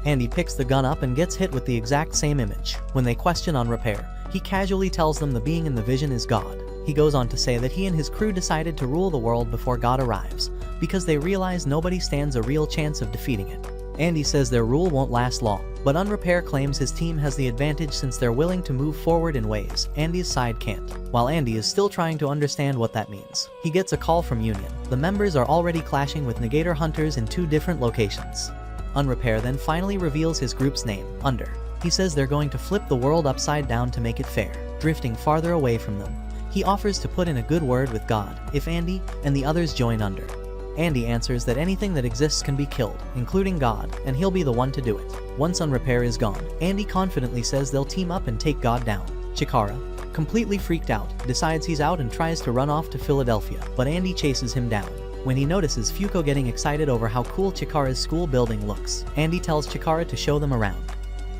Andy picks the gun up and gets hit with the exact same image. When they question Unrepair, he casually tells them the being in the vision is God. He goes on to say that he and his crew decided to rule the world before God arrives, because they realize nobody stands a real chance of defeating it. Andy says their rule won't last long, but Unrepair claims his team has the advantage since they're willing to move forward in ways Andy's side can't. While Andy is still trying to understand what that means, he gets a call from Union. The members are already clashing with Negator hunters in 2 different locations. Unrepair then finally reveals his group's name, Under. He says they're going to flip the world upside down to make it fair, drifting farther away from them. He offers to put in a good word with God if Andy and the others join Under. Andy answers that anything that exists can be killed, including God, and he'll be the one to do it. Once Unrepair is gone, Andy confidently says they'll team up and take God down. Chikara, completely freaked out, decides he's out and tries to run off to Philadelphia, but Andy chases him down. When he notices Fuko getting excited over how cool Chikara's school building looks, Andy tells Chikara to show them around.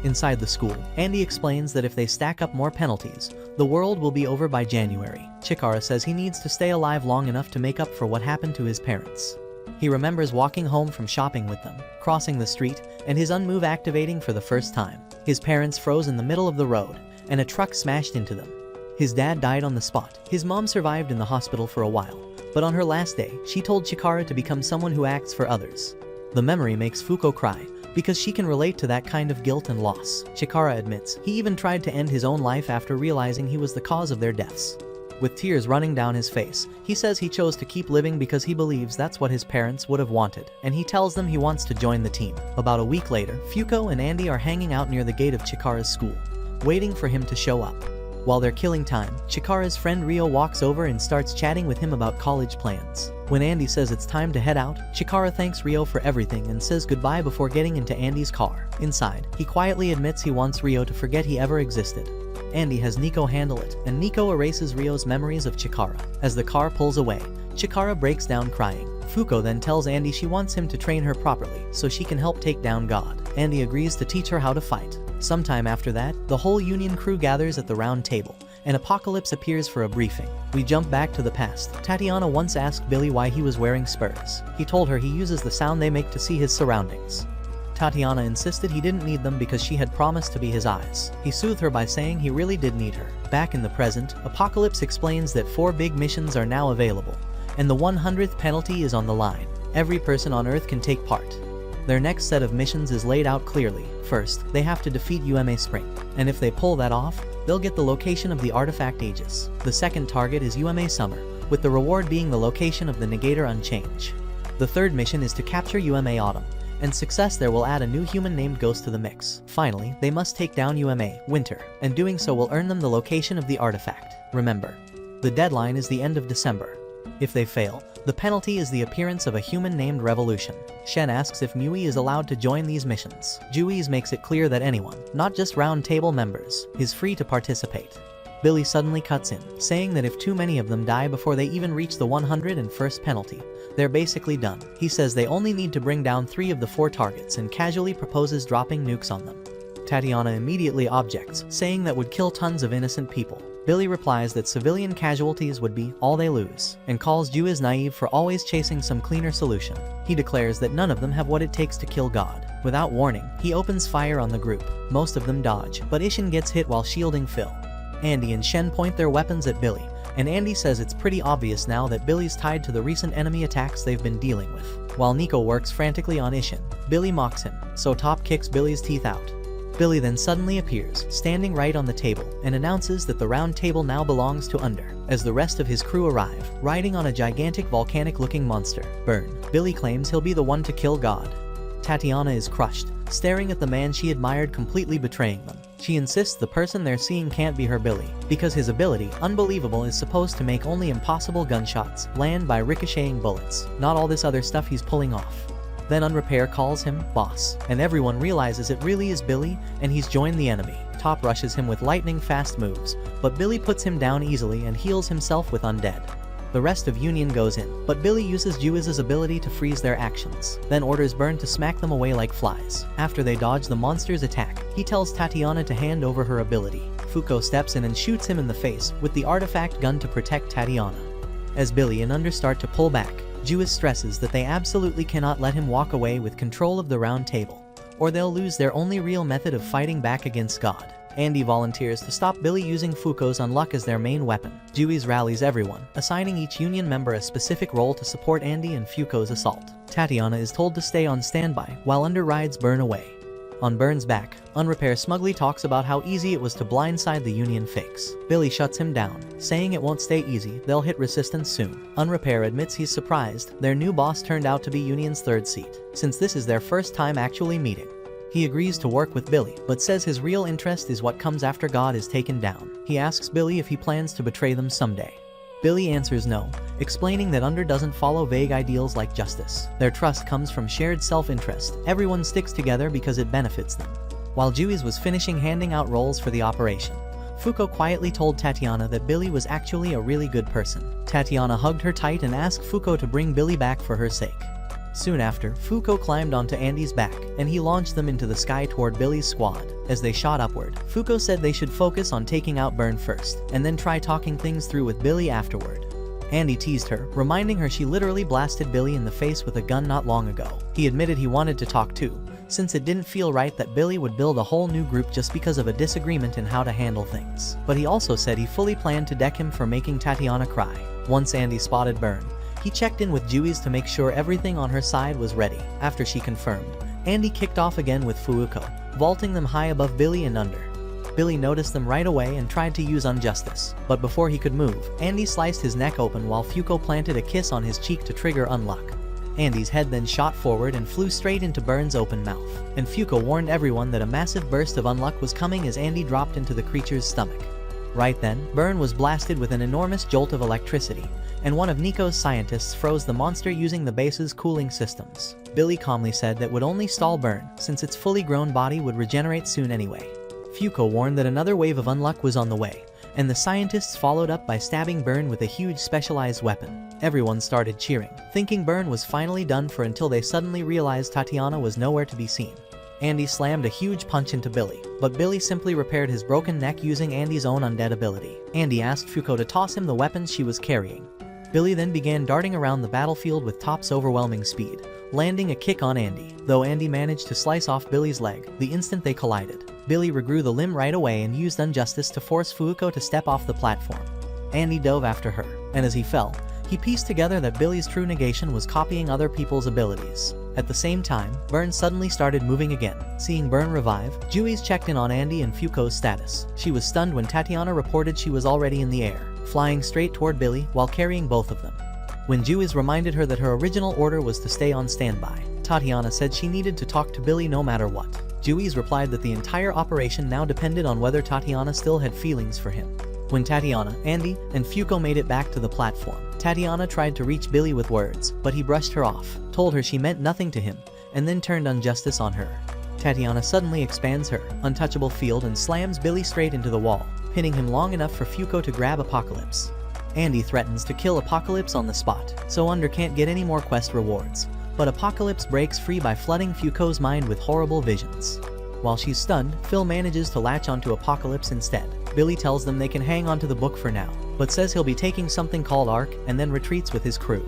Inside the school, Andy explains that if they stack up more penalties, the world will be over by January. Chikara says he needs to stay alive long enough to make up for what happened to his parents. He remembers walking home from shopping with them, crossing the street, and his unmove activating for the first time. His parents froze in the middle of the road, and a truck smashed into them. His dad died on the spot. His mom survived in the hospital for a while, but on her last day, she told Chikara to become someone who acts for others. The memory makes Fuko cry, because she can relate to that kind of guilt and loss. Chikara admits he even tried to end his own life after realizing he was the cause of their deaths. With tears running down his face, he says he chose to keep living because he believes that's what his parents would have wanted, and he tells them he wants to join the team. About a week later, Fuko and Andy are hanging out near the gate of Chikara's school, waiting for him to show up. While they're killing time, Chikara's friend Rio walks over and starts chatting with him about college plans. When Andy says it's time to head out, Chikara thanks Rio for everything and says goodbye before getting into Andy's car. Inside, he quietly admits he wants Rio to forget he ever existed. Andy has Nico handle it, and Nico erases Rio's memories of Chikara. As the car pulls away, Chikara breaks down crying. Fuko then tells Andy she wants him to train her properly so she can help take down God. Andy agrees to teach her how to fight. Sometime after that, the whole Union crew gathers at the round table, and Apocalypse appears for a briefing. We jump back to the past. Tatiana once asked Billy why he was wearing spurs. He told her he uses the sound they make to see his surroundings. Tatiana insisted he didn't need them because she had promised to be his eyes. He soothed her by saying he really did need her. Back in the present, Apocalypse explains that 4 big missions are now available, and the 100th penalty is on the line. Every person on Earth can take part. Their next set of missions is laid out clearly. First, they have to defeat UMA Spring, and if they pull that off, they'll get the location of the artifact Aegis. The second target is UMA Summer, with the reward being the location of the Negator Unchange. The third mission is to capture UMA Autumn, and success there will add a new human named Ghost to the mix. Finally, they must take down UMA Winter, and doing so will earn them the location of the artifact. Remember, the deadline is the end of December. If they fail, the penalty is the appearance of a human named Revolution. Shen asks if Mui is allowed to join these missions. Juiz makes it clear that anyone, not just round table members, is free to participate. Billy suddenly cuts in, saying that if too many of them die before they even reach the 101st penalty, they're basically done. He says they only need to bring down 3 of the 4 targets and casually proposes dropping nukes on them. Tatiana immediately objects, saying that would kill tons of innocent people. Billy replies that civilian casualties would be all they lose, and calls Juiz naive for always chasing some cleaner solution. He declares that none of them have what it takes to kill God. Without warning, he opens fire on the group. Most of them dodge, but Ishin gets hit while shielding Phil. Andy and Shen point their weapons at Billy, and Andy says it's pretty obvious now that Billy's tied to the recent enemy attacks they've been dealing with. While Nico works frantically on Ishin, Billy mocks him, so Top kicks Billy's teeth out. Billy then suddenly appears, standing right on the table, and announces that the round table now belongs to Under. As the rest of his crew arrive, riding on a gigantic volcanic-looking monster, Burn, Billy claims he'll be the one to kill God. Tatiana is crushed, staring at the man she admired completely betraying them. She insists the person they're seeing can't be her Billy, because his ability, Unbelievable, is supposed to make only impossible gunshots land by ricocheting bullets, not all this other stuff he's pulling off. Then Unrepair calls him boss, and everyone realizes it really is Billy, and he's joined the enemy. Top rushes him with lightning-fast moves, but Billy puts him down easily and heals himself with Undead. The rest of Union goes in, but Billy uses Juiz's ability to freeze their actions, then orders Burn to smack them away like flies. After they dodge the monster's attack, he tells Tatiana to hand over her ability. Fuko steps in and shoots him in the face with the artifact gun to protect Tatiana. As Billy and Under start to pull back, Juiz stresses that they absolutely cannot let him walk away with control of the round table, or they'll lose their only real method of fighting back against God. Andy volunteers to stop Billy using Fuko's Unluck as their main weapon. Juiz rallies everyone, assigning each Union member a specific role to support Andy and Fuko's assault. Tatiana is told to stay on standby, while Under rides Burn away. On Burn's back, Unrepair smugly talks about how easy it was to blindside the Union fakes. Billy shuts him down, saying it won't stay easy, they'll hit resistance soon. Unrepair admits he's surprised their new boss turned out to be Union's 3rd seat, since this is their first time actually meeting. He agrees to work with Billy, but says his real interest is what comes after God is taken down. He asks Billy if he plans to betray them someday. Billy answers no, explaining that Under doesn't follow vague ideals like justice. Their trust comes from shared self-interest. Everyone sticks together because it benefits them. While Juiz was finishing handing out roles for the operation, Fuko quietly told Tatiana that Billy was actually a really good person. Tatiana hugged her tight and asked Fuko to bring Billy back for her sake. Soon after, Fuko climbed onto Andy's back, and he launched them into the sky toward Billy's squad. As they shot upward, Fuko said they should focus on taking out Burn first, and then try talking things through with Billy afterward. Andy teased her, reminding her she literally blasted Billy in the face with a gun not long ago. He admitted he wanted to talk too, since it didn't feel right that Billy would build a whole new group just because of a disagreement in how to handle things. But he also said he fully planned to deck him for making Tatiana cry. Once Andy spotted Byrne, he checked in with Juice to make sure everything on her side was ready. After she confirmed, Andy kicked off again with Fuuko, vaulting them high above Billy and under. Billy noticed them right away and tried to use Unjustice, but before he could move, Andy sliced his neck open while Fuuko planted a kiss on his cheek to trigger Unluck. Andy's head then shot forward and flew straight into Byrne's open mouth, and Fuuko warned everyone that a massive burst of Unluck was coming as Andy dropped into the creature's stomach. Right then, Byrne was blasted with an enormous jolt of electricity, and one of Nico's scientists froze the monster using the base's cooling systems. Billy calmly said that would only stall Byrne, since its fully grown body would regenerate soon anyway. Fuuko warned that another wave of Unluck was on the way, and the scientists followed up by stabbing Byrne with a huge specialized weapon. Everyone started cheering, thinking Byrne was finally done for until they suddenly realized Tatiana was nowhere to be seen. Andy slammed a huge punch into Billy, but Billy simply repaired his broken neck using Andy's own undead ability. Andy asked Fuuko to toss him the weapons she was carrying. Billy then began darting around the battlefield with Top's overwhelming speed, landing a kick on Andy, though Andy managed to slice off Billy's leg the instant they collided. Billy regrew the limb right away and used Unjustice to force Fuuko to step off the platform. Andy dove after her, and as he fell, he pieced together that Billy's true negation was copying other people's abilities. At the same time, Byrne suddenly started moving again. Seeing Byrne revive, Juice checked in on Andy and Fuuko's status. She was stunned when Tatiana reported she was already in the air, flying straight toward Billy while carrying both of them. When Juice reminded her that her original order was to stay on standby, Tatiana said she needed to talk to Billy no matter what. Juice replied that the entire operation now depended on whether Tatiana still had feelings for him. When Tatiana, Andy, and Fuuko made it back to the platform, Tatiana tried to reach Billy with words, but he brushed her off, told her she meant nothing to him, and then turned Unjustice on her. Tatiana suddenly expands her untouchable field and slams Billy straight into the wall, pinning him long enough for Fuuko to grab Apocalypse. Andy threatens to kill Apocalypse on the spot, so Under can't get any more quest rewards, but Apocalypse breaks free by flooding Fuuko's mind with horrible visions. While she's stunned, Phil manages to latch onto Apocalypse instead. Billy tells them they can hang onto the book for now, but says he'll be taking something called Ark and then retreats with his crew.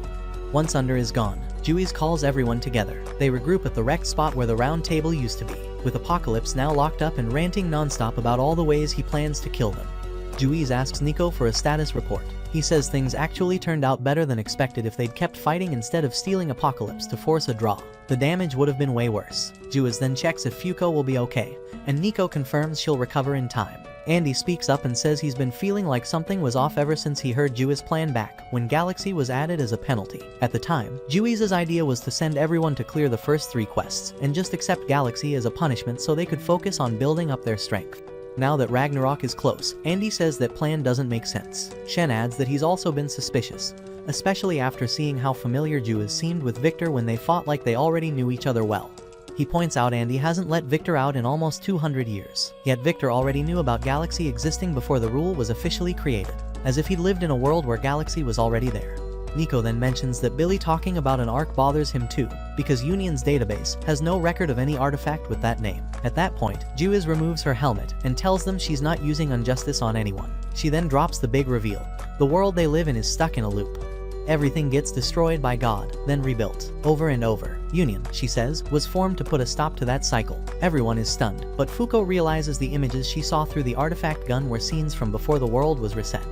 Once Under is gone, Juice calls everyone together. They regroup at the wrecked spot where the round table used to be, with Apocalypse now locked up and ranting nonstop about all the ways he plans to kill them. Juice asks Nico for a status report. He says things actually turned out better than expected if they'd kept fighting instead of stealing Apocalypse to force a draw. The damage would have been way worse. Juice then checks if Fuuko will be okay, and Nico confirms she'll recover in time. Andy speaks up and says he's been feeling like something was off ever since he heard Juice plan back when Galaxy was added as a penalty. At the time, Juice's idea was to send everyone to clear the first 3 quests and just accept Galaxy as a punishment so they could focus on building up their strength. Now that Ragnarok is close, Andy says that plan doesn't make sense. Shen adds that he's also been suspicious, especially after seeing how familiar Juice seemed with Victor when they fought like they already knew each other well. He points out Andy hasn't let Victor out in almost 200 years, yet Victor already knew about Galaxy existing before the rule was officially created, as if he'd lived in a world where Galaxy was already there. Nico then mentions that Billy talking about an Ark bothers him too, because Union's database has no record of any artifact with that name. At that point, Juice removes her helmet and tells them she's not using Unjustice on anyone. She then drops the big reveal. The world they live in is stuck in a loop. Everything gets destroyed by God, then rebuilt, over and over. Union, she says, was formed to put a stop to that cycle. Everyone is stunned, but Fuuko realizes the images she saw through the artifact gun were scenes from before the world was reset.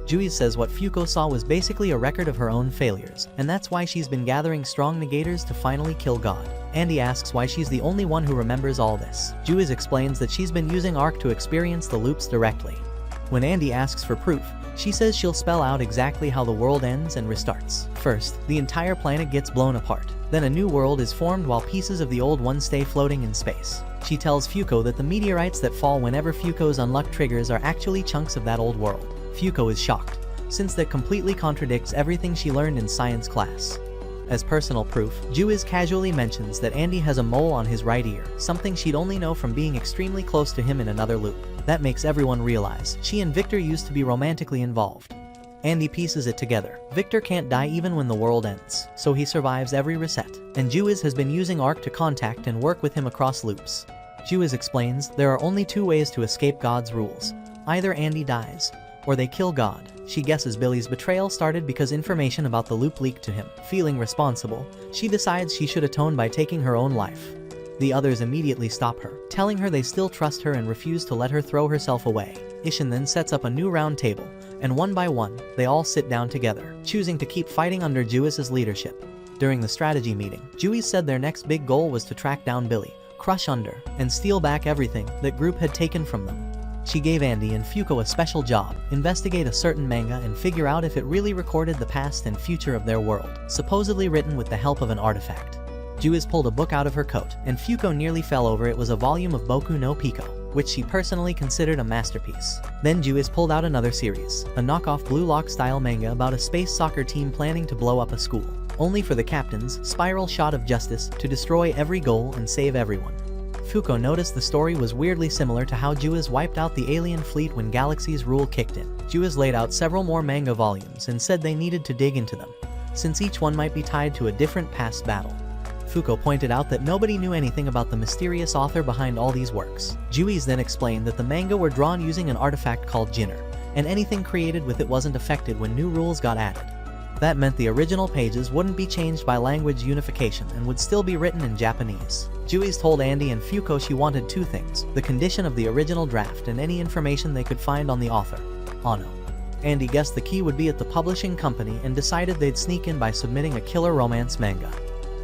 Juice says what Fuuko saw was basically a record of her own failures, and that's why she's been gathering strong negators to finally kill God. Andy asks why she's the only one who remembers all this. Juice explains that she's been using Ark to experience the loops directly. When Andy asks for proof, she says she'll spell out exactly how the world ends and restarts. First, the entire planet gets blown apart. Then a new world is formed while pieces of the old one stay floating in space. She tells Fuuko that the meteorites that fall whenever Fuuko's unluck triggers are actually chunks of that old world. Fuuko is shocked, since that completely contradicts everything she learned in science class. As personal proof, Juice casually mentions that Andy has a mole on his right ear, something she'd only know from being extremely close to him in another loop. That makes everyone realize she and Victor used to be romantically involved. Andy pieces it together. Victor can't die even when the world ends, so he survives every reset, and Juice has been using Ark to contact and work with him across loops. Juice explains there are only 2 ways to escape God's rules. Either Andy dies, or they kill God. She guesses Billy's betrayal started because information about the loop leaked to him. Feeling responsible, she decides she should atone by taking her own life. The others immediately stop her, telling her they still trust her and refuse to let her throw herself away. Ishin then sets up a new round table, and one by one, they all sit down together, choosing to keep fighting under Juiz's leadership. During the strategy meeting, Juiz said their next big goal was to track down Billy, crush under, and steal back everything that group had taken from them. She gave Andy and Fuko a special job, investigate a certain manga and figure out if it really recorded the past and future of their world, supposedly written with the help of an artifact. Juiz pulled a book out of her coat, and Fuko nearly fell over. It was a volume of Boku no Pico, which she personally considered a masterpiece. Then Juiz pulled out another series, a knockoff Blue Lock-style manga about a space soccer team planning to blow up a school, only for the captain's spiral shot of justice to destroy every goal and save everyone. Fuko noticed the story was weirdly similar to how Juiz wiped out the alien fleet when Galaxy's rule kicked in. Juiz laid out several more manga volumes and said they needed to dig into them, since each one might be tied to a different past battle. Fuko pointed out that nobody knew anything about the mysterious author behind all these works. Juiz then explained that the manga were drawn using an artifact called Jinner, and anything created with it wasn't affected when new rules got added. That meant the original pages wouldn't be changed by language unification and would still be written in Japanese. Juiz told Andy and Fuko she wanted two things: the condition of the original draft and any information they could find on the author, Ano. Andy guessed the key would be at the publishing company and decided they'd sneak in by submitting a killer romance manga.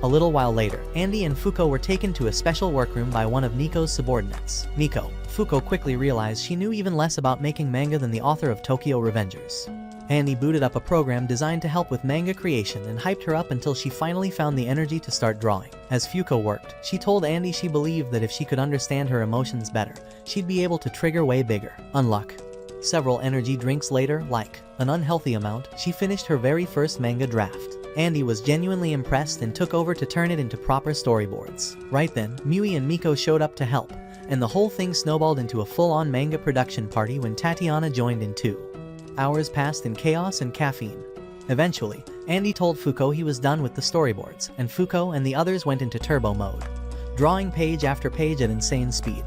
A little while later, Andy and Fuko were taken to a special workroom by one of Nico's subordinates, Nico. Fuko quickly realized she knew even less about making manga than the author of Tokyo Revengers. Andy booted up a program designed to help with manga creation and hyped her up until she finally found the energy to start drawing. As Fuko worked, she told Andy she believed that if she could understand her emotions better, she'd be able to trigger way bigger unluck. Several energy drinks later, like an unhealthy amount, she finished her very first manga draft. Andy was genuinely impressed and took over to turn it into proper storyboards. Right then, Mui and Miko showed up to help, and the whole thing snowballed into a full-on manga production party when Tatiana joined in too. Hours passed in chaos and caffeine. Eventually, Andy told Fuko he was done with the storyboards, and Fuko and the others went into turbo mode, drawing page after page at insane speed.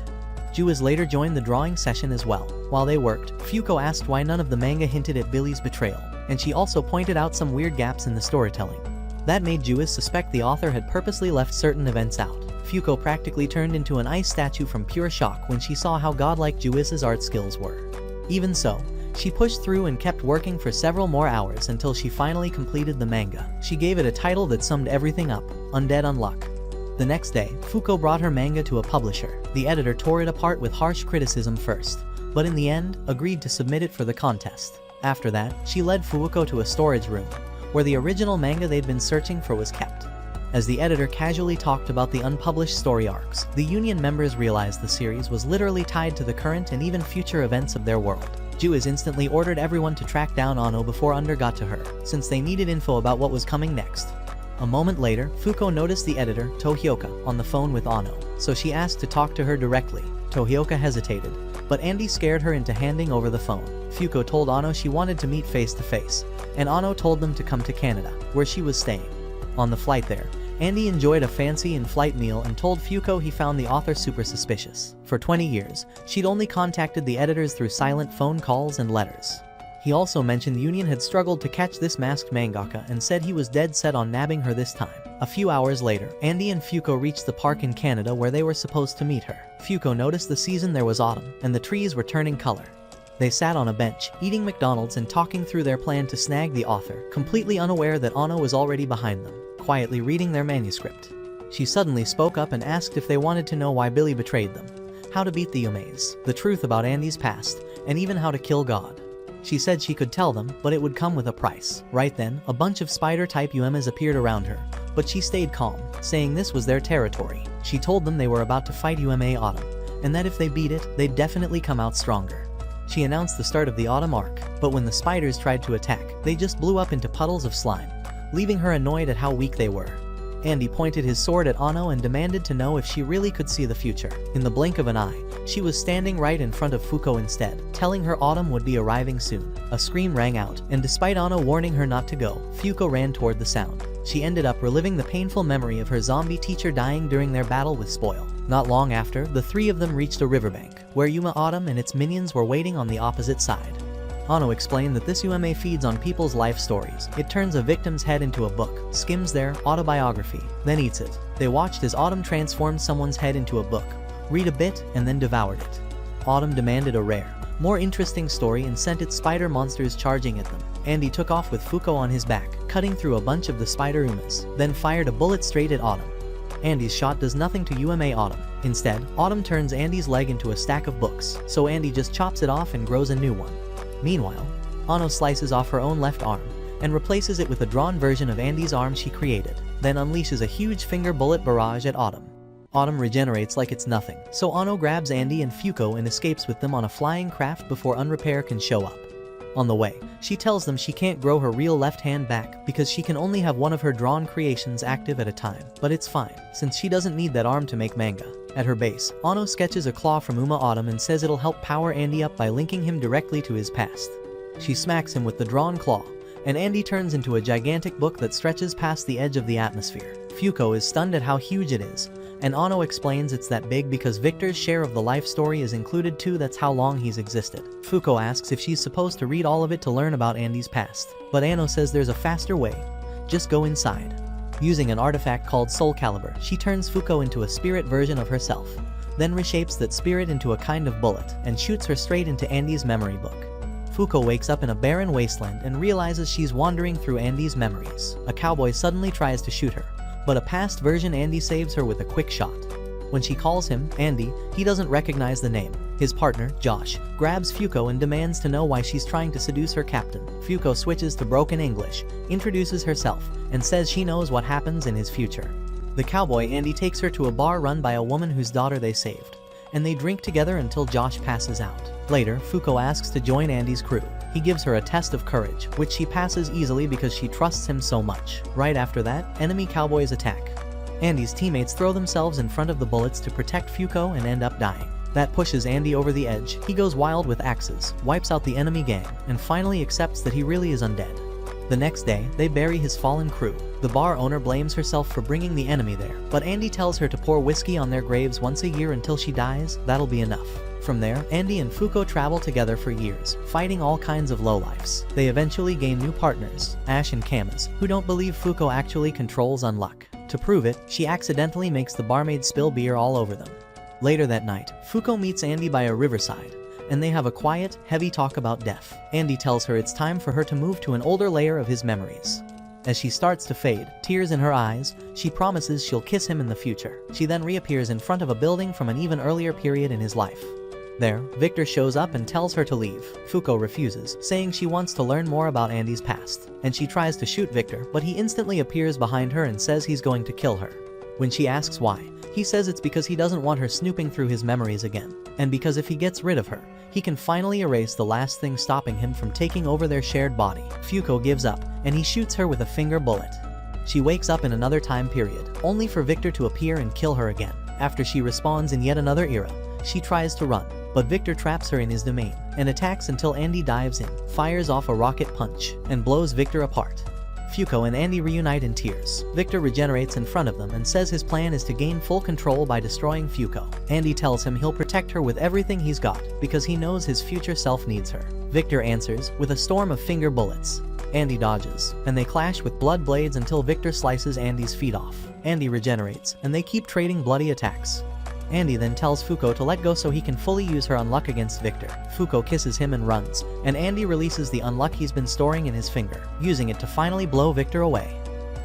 Juiz later joined the drawing session as well. While they worked, Fuko asked why none of the manga hinted at Billy's betrayal, and she also pointed out some weird gaps in the storytelling. That made Juiz suspect the author had purposely left certain events out. Fuko practically turned into an ice statue from pure shock when she saw how godlike Juiz's art skills were. Even so, she pushed through and kept working for several more hours until she finally completed the manga. She gave it a title that summed everything up: Undead Unluck. The next day, Fuko brought her manga to a publisher. The editor tore it apart with harsh criticism first, but in the end, agreed to submit it for the contest. After that, she led Fuko to a storage room, where the original manga they'd been searching for was kept. As the editor casually talked about the unpublished story arcs, the union members realized the series was literally tied to the current and even future events of their world. Juiz instantly ordered everyone to track down Ano before Under got to her, since they needed info about what was coming next. A moment later, Fuko noticed the editor, Tohyoka, on the phone with Ano, so she asked to talk to her directly. Tohyoka hesitated, but Andy scared her into handing over the phone. Fuko told Ano she wanted to meet face to face, and Ano told them to come to Canada, where she was staying. On the flight there, Andy enjoyed a fancy in-flight meal and told Fuko he found the author super suspicious. For 20 years, she'd only contacted the editors through silent phone calls and letters. He also mentioned the union had struggled to catch this masked mangaka and said he was dead set on nabbing her this time. A few hours later, Andy and Fuko reached the park in Canada where they were supposed to meet her. Fuko noticed the season there was autumn, and the trees were turning color. They sat on a bench, eating McDonald's and talking through their plan to snag the author, completely unaware that Ano was already behind them, quietly reading their manuscript. She suddenly spoke up and asked if they wanted to know why Billy betrayed them, how to beat the Yumeis, the truth about Andy's past, and even how to kill God. She said she could tell them, but it would come with a price. Right then, a bunch of spider-type Yumeis appeared around her, but she stayed calm, saying this was their territory. She told them they were about to fight Yume Autumn, and that if they beat it, they'd definitely come out stronger. She announced the start of the autumn arc, but when the spiders tried to attack, they just blew up into puddles of slime, leaving her annoyed at how weak they were. Andy pointed his sword at Ano and demanded to know if she really could see the future. In the blink of an eye, she was standing right in front of Fuko instead, telling her autumn would be arriving soon. A scream rang out, and despite Ano warning her not to go, Fuko ran toward the sound. She ended up reliving the painful memory of her zombie teacher dying during their battle with Spoil. Not long after, the three of them reached a riverbank, where Yuma Autumn and its minions were waiting on the opposite side. Ano explained that this UMA feeds on people's life stories. It turns a victim's head into a book, skims their autobiography, then eats it. They watched as Autumn transformed someone's head into a book, read a bit, and then devoured it. Autumn demanded a rare, more interesting story and sent its spider monsters charging at them. Andy took off with Fuko on his back, cutting through a bunch of the spider umas, then fired a bullet straight at Autumn. Andy's shot does nothing to UMA Autumn. Instead, Autumn turns Andy's leg into a stack of books, so Andy just chops it off and grows a new one. Meanwhile, Ano slices off her own left arm and replaces it with a drawn version of Andy's arm she created, then unleashes a huge finger bullet barrage at Autumn. Autumn regenerates like it's nothing, so Ano grabs Andy and Fuko and escapes with them on a flying craft before Unrepair can show up. On the way, she tells them she can't grow her real left hand back because she can only have one of her drawn creations active at a time, but it's fine, since she doesn't need that arm to make manga. At her base, Ano sketches a claw from Uma Autumn and says it'll help power Andy up by linking him directly to his past. She smacks him with the drawn claw, and Andy turns into a gigantic book that stretches past the edge of the atmosphere. Fuko is stunned at how huge it is, and Ano explains it's that big because Victor's share of the life story is included too, that's how long he's existed. Fuko asks if she's supposed to read all of it to learn about Andy's past, but Ano says there's a faster way. Just go inside. Using an artifact called Soul Caliber, she turns Fuko into a spirit version of herself, then reshapes that spirit into a kind of bullet and shoots her straight into Andy's memory book. Fuko wakes up in a barren wasteland and realizes she's wandering through Andy's memories. A cowboy suddenly tries to shoot her, but a past version Andy saves her with a quick shot. When she calls him Andy, he doesn't recognize the name. His partner, Josh, grabs Fuko and demands to know why she's trying to seduce her captain. Fuko switches to broken English, introduces herself, and says she knows what happens in his future. The cowboy Andy takes her to a bar run by a woman whose daughter they saved, and they drink together until Josh passes out. Later, Fuko asks to join Andy's crew. He gives her a test of courage, which she passes easily because she trusts him so much. Right after that, enemy cowboys attack. Andy's teammates throw themselves in front of the bullets to protect Fuko and end up dying. That pushes Andy over the edge. He goes wild with axes, wipes out the enemy gang, and finally accepts that he really is undead. The next day, they bury his fallen crew. The bar owner blames herself for bringing the enemy there, but Andy tells her to pour whiskey on their graves once a year until she dies. That'll be enough. From there, Andy and Fuko travel together for years, fighting all kinds of lowlifes. They eventually gain new partners, Ash and Camus, who don't believe Fuko actually controls Unluck. To prove it, she accidentally makes the barmaid spill beer all over them. Later that night, Fuko meets Andy by a riverside, and they have a quiet, heavy talk about death. Andy tells her it's time for her to move to an older layer of his memories. As she starts to fade, tears in her eyes, she promises she'll kiss him in the future. She then reappears in front of a building from an even earlier period in his life. There, Victor shows up and tells her to leave. Fuko refuses, saying she wants to learn more about Andy's past, and she tries to shoot Victor, but he instantly appears behind her and says he's going to kill her. When she asks why, he says it's because he doesn't want her snooping through his memories again, and because if he gets rid of her, he can finally erase the last thing stopping him from taking over their shared body. Fuko gives up, and he shoots her with a finger bullet. She wakes up in another time period, only for Victor to appear and kill her again. After she respawns in yet another era, she tries to run, but Victor traps her in his domain, and attacks until Andy dives in, fires off a rocket punch, and blows Victor apart. Fuko and Andy reunite in tears. Victor regenerates in front of them and says his plan is to gain full control by destroying Fuko. Andy tells him he'll protect her with everything he's got, because he knows his future self needs her. Victor answers with a storm of finger bullets. Andy dodges, and they clash with blood blades until Victor slices Andy's feet off. Andy regenerates, and they keep trading bloody attacks. Andy then tells Fuko to let go so he can fully use her unluck against Victor. Fuko kisses him and runs, and Andy releases the unluck he's been storing in his finger, using it to finally blow Victor away.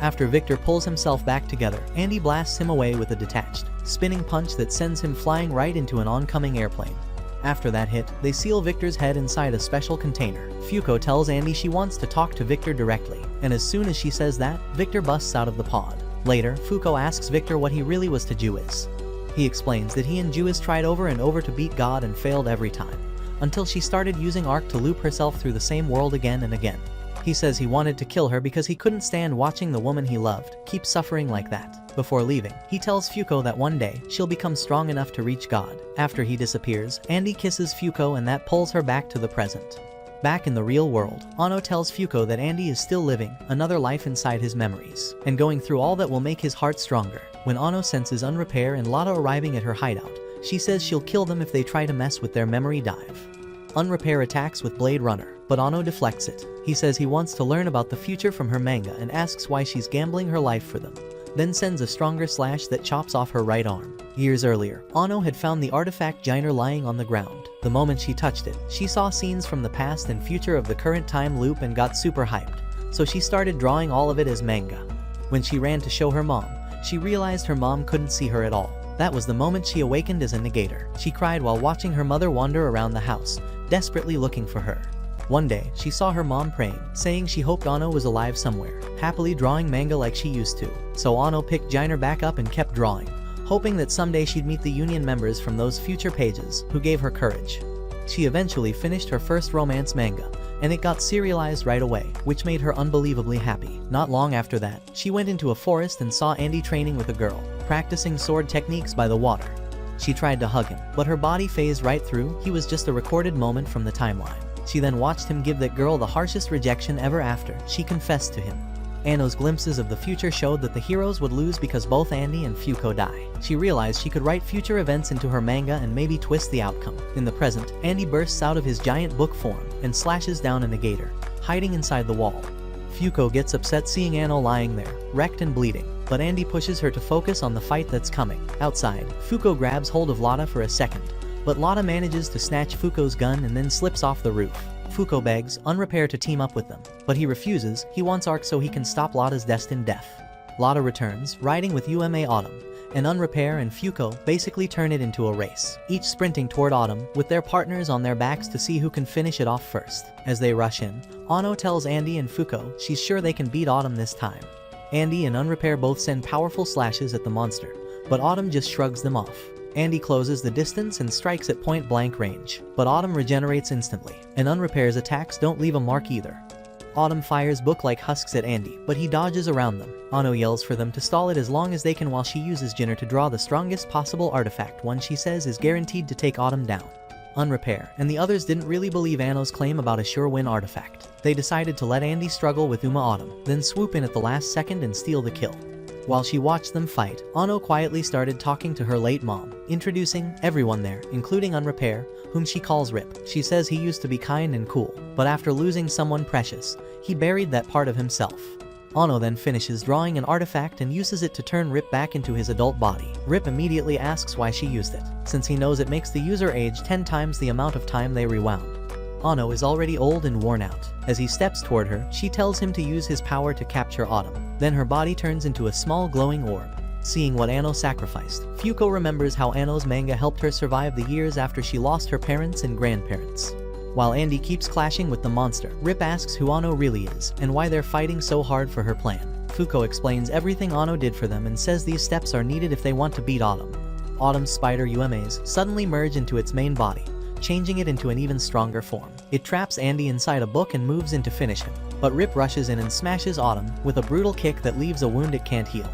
After Victor pulls himself back together, Andy blasts him away with a detached, spinning punch that sends him flying right into an oncoming airplane. After that hit, they seal Victor's head inside a special container. Fuko tells Andy she wants to talk to Victor directly, and as soon as she says that, Victor busts out of the pod. Later, Fuko asks Victor what he really was to Jewis. He explains that he and Jewis tried over and over to beat God and failed every time, until she started using Arc to loop herself through the same world again and again. He says he wanted to kill her because he couldn't stand watching the woman he loved keep suffering like that. Before leaving, he tells Fuko that one day, she'll become strong enough to reach God. After he disappears, Andy kisses Fuko and that pulls her back to the present. Back in the real world, Ano tells Fuko that Andy is still living another life inside his memories, and going through all that will make his heart stronger. When Ano senses Unrepair and Lotto arriving at her hideout, she says she'll kill them if they try to mess with their memory dive. Unrepair attacks with Blade Runner, but Ano deflects it. He says he wants to learn about the future from her manga and asks why she's gambling her life for them, then sends a stronger slash that chops off her right arm. Years earlier, Ano had found the artifact Jiner lying on the ground. The moment she touched it, she saw scenes from the past and future of the current time loop and got super hyped, so she started drawing all of it as manga. When she ran to show her mom, she realized her mom couldn't see her at all. That was the moment she awakened as a negator. She cried while watching her mother wander around the house, desperately looking for her. One day, she saw her mom praying, saying she hoped Ano was alive somewhere, happily drawing manga like she used to. So Ano picked Jiner back up and kept drawing, hoping that someday she'd meet the Union members from those future pages, who gave her courage. She eventually finished her first romance manga, and it got serialized right away, which made her unbelievably happy. Not long after that, she went into a forest and saw Andy training with a girl, practicing sword techniques by the water. She tried to hug him, but her body phased right through. He was just a recorded moment from the timeline. She then watched him give that girl the harshest rejection ever. After she confessed to him, Ano's glimpses of the future showed that the heroes would lose because both Andy and Fuko die. She realized she could write future events into her manga and maybe twist the outcome. In the present, Andy bursts out of his giant book form and slashes down a negator, hiding inside the wall. Fuko gets upset seeing Ano lying there, wrecked and bleeding, but Andy pushes her to focus on the fight that's coming. Outside, Fuko grabs hold of Lotta for a second, but Lotta manages to snatch Fuko's gun and then slips off the roof. Fuko begs Unrepair to team up with them, but he refuses. He wants Arc so he can stop Lotta's destined death. Lotta returns, riding with Uma Autumn, and Unrepair and Fuko basically turn it into a race, each sprinting toward Autumn, with their partners on their backs to see who can finish it off first. As they rush in, Ano tells Andy and Fuko she's sure they can beat Autumn this time. Andy and Unrepair both send powerful slashes at the monster, but Autumn just shrugs them off. Andy closes the distance and strikes at point-blank range, but Autumn regenerates instantly, and Unrepair's attacks don't leave a mark either. Autumn fires book-like husks at Andy, but he dodges around them. Ano yells for them to stall it as long as they can while she uses Jiner to draw the strongest possible artifact, one she says is guaranteed to take Autumn down. Unrepair and the others didn't really believe Ano's claim about a sure win artifact. They decided to let Andy struggle with Uma Autumn, then swoop in at the last second and steal the kill. While she watched them fight, Ano quietly started talking to her late mom, introducing everyone there, including Unrepair, whom she calls Rip. She says he used to be kind and cool, but after losing someone precious, he buried that part of himself. Ano then finishes drawing an artifact and uses it to turn Rip back into his adult body. Rip immediately asks why she used it, since he knows it makes the user age 10 times the amount of time they rewound. Ano is already old and worn out. As he steps toward her, she tells him to use his power to capture Autumn. Then her body turns into a small glowing orb. Seeing what Ano sacrificed, Fuko remembers how Ano's manga helped her survive the years after she lost her parents and grandparents. While Andy keeps clashing with the monster, Rip asks who Ano really is, and why they're fighting so hard for her plan. Fuko explains everything Ano did for them and says these steps are needed if they want to beat Autumn. Autumn's spider Uma's suddenly merge into its main body, changing it into an even stronger form. It traps Andy inside a book and moves in to finish him, but Rip rushes in and smashes Autumn with a brutal kick that leaves a wound it can't heal.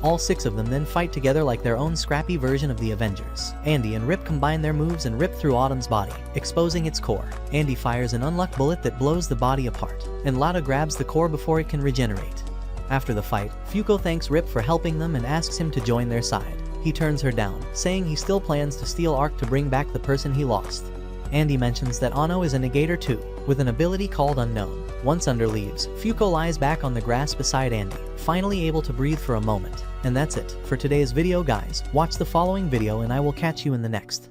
All 6 of them then fight together like their own scrappy version of the Avengers. Andy and Rip combine their moves and rip through Autumn's body, exposing its core. Andy fires an unluck bullet that blows the body apart, and Lotta grabs the core before it can regenerate. After the fight, Fuko thanks Rip for helping them and asks him to join their side. He turns her down, saying he still plans to steal Arc to bring back the person he lost. Andy mentions that Ano is a negator too, with an ability called Unknown. Once under leaves, Fuko lies back on the grass beside Andy, finally able to breathe for a moment. And that's it for today's video guys. Watch the following video and I will catch you in the next.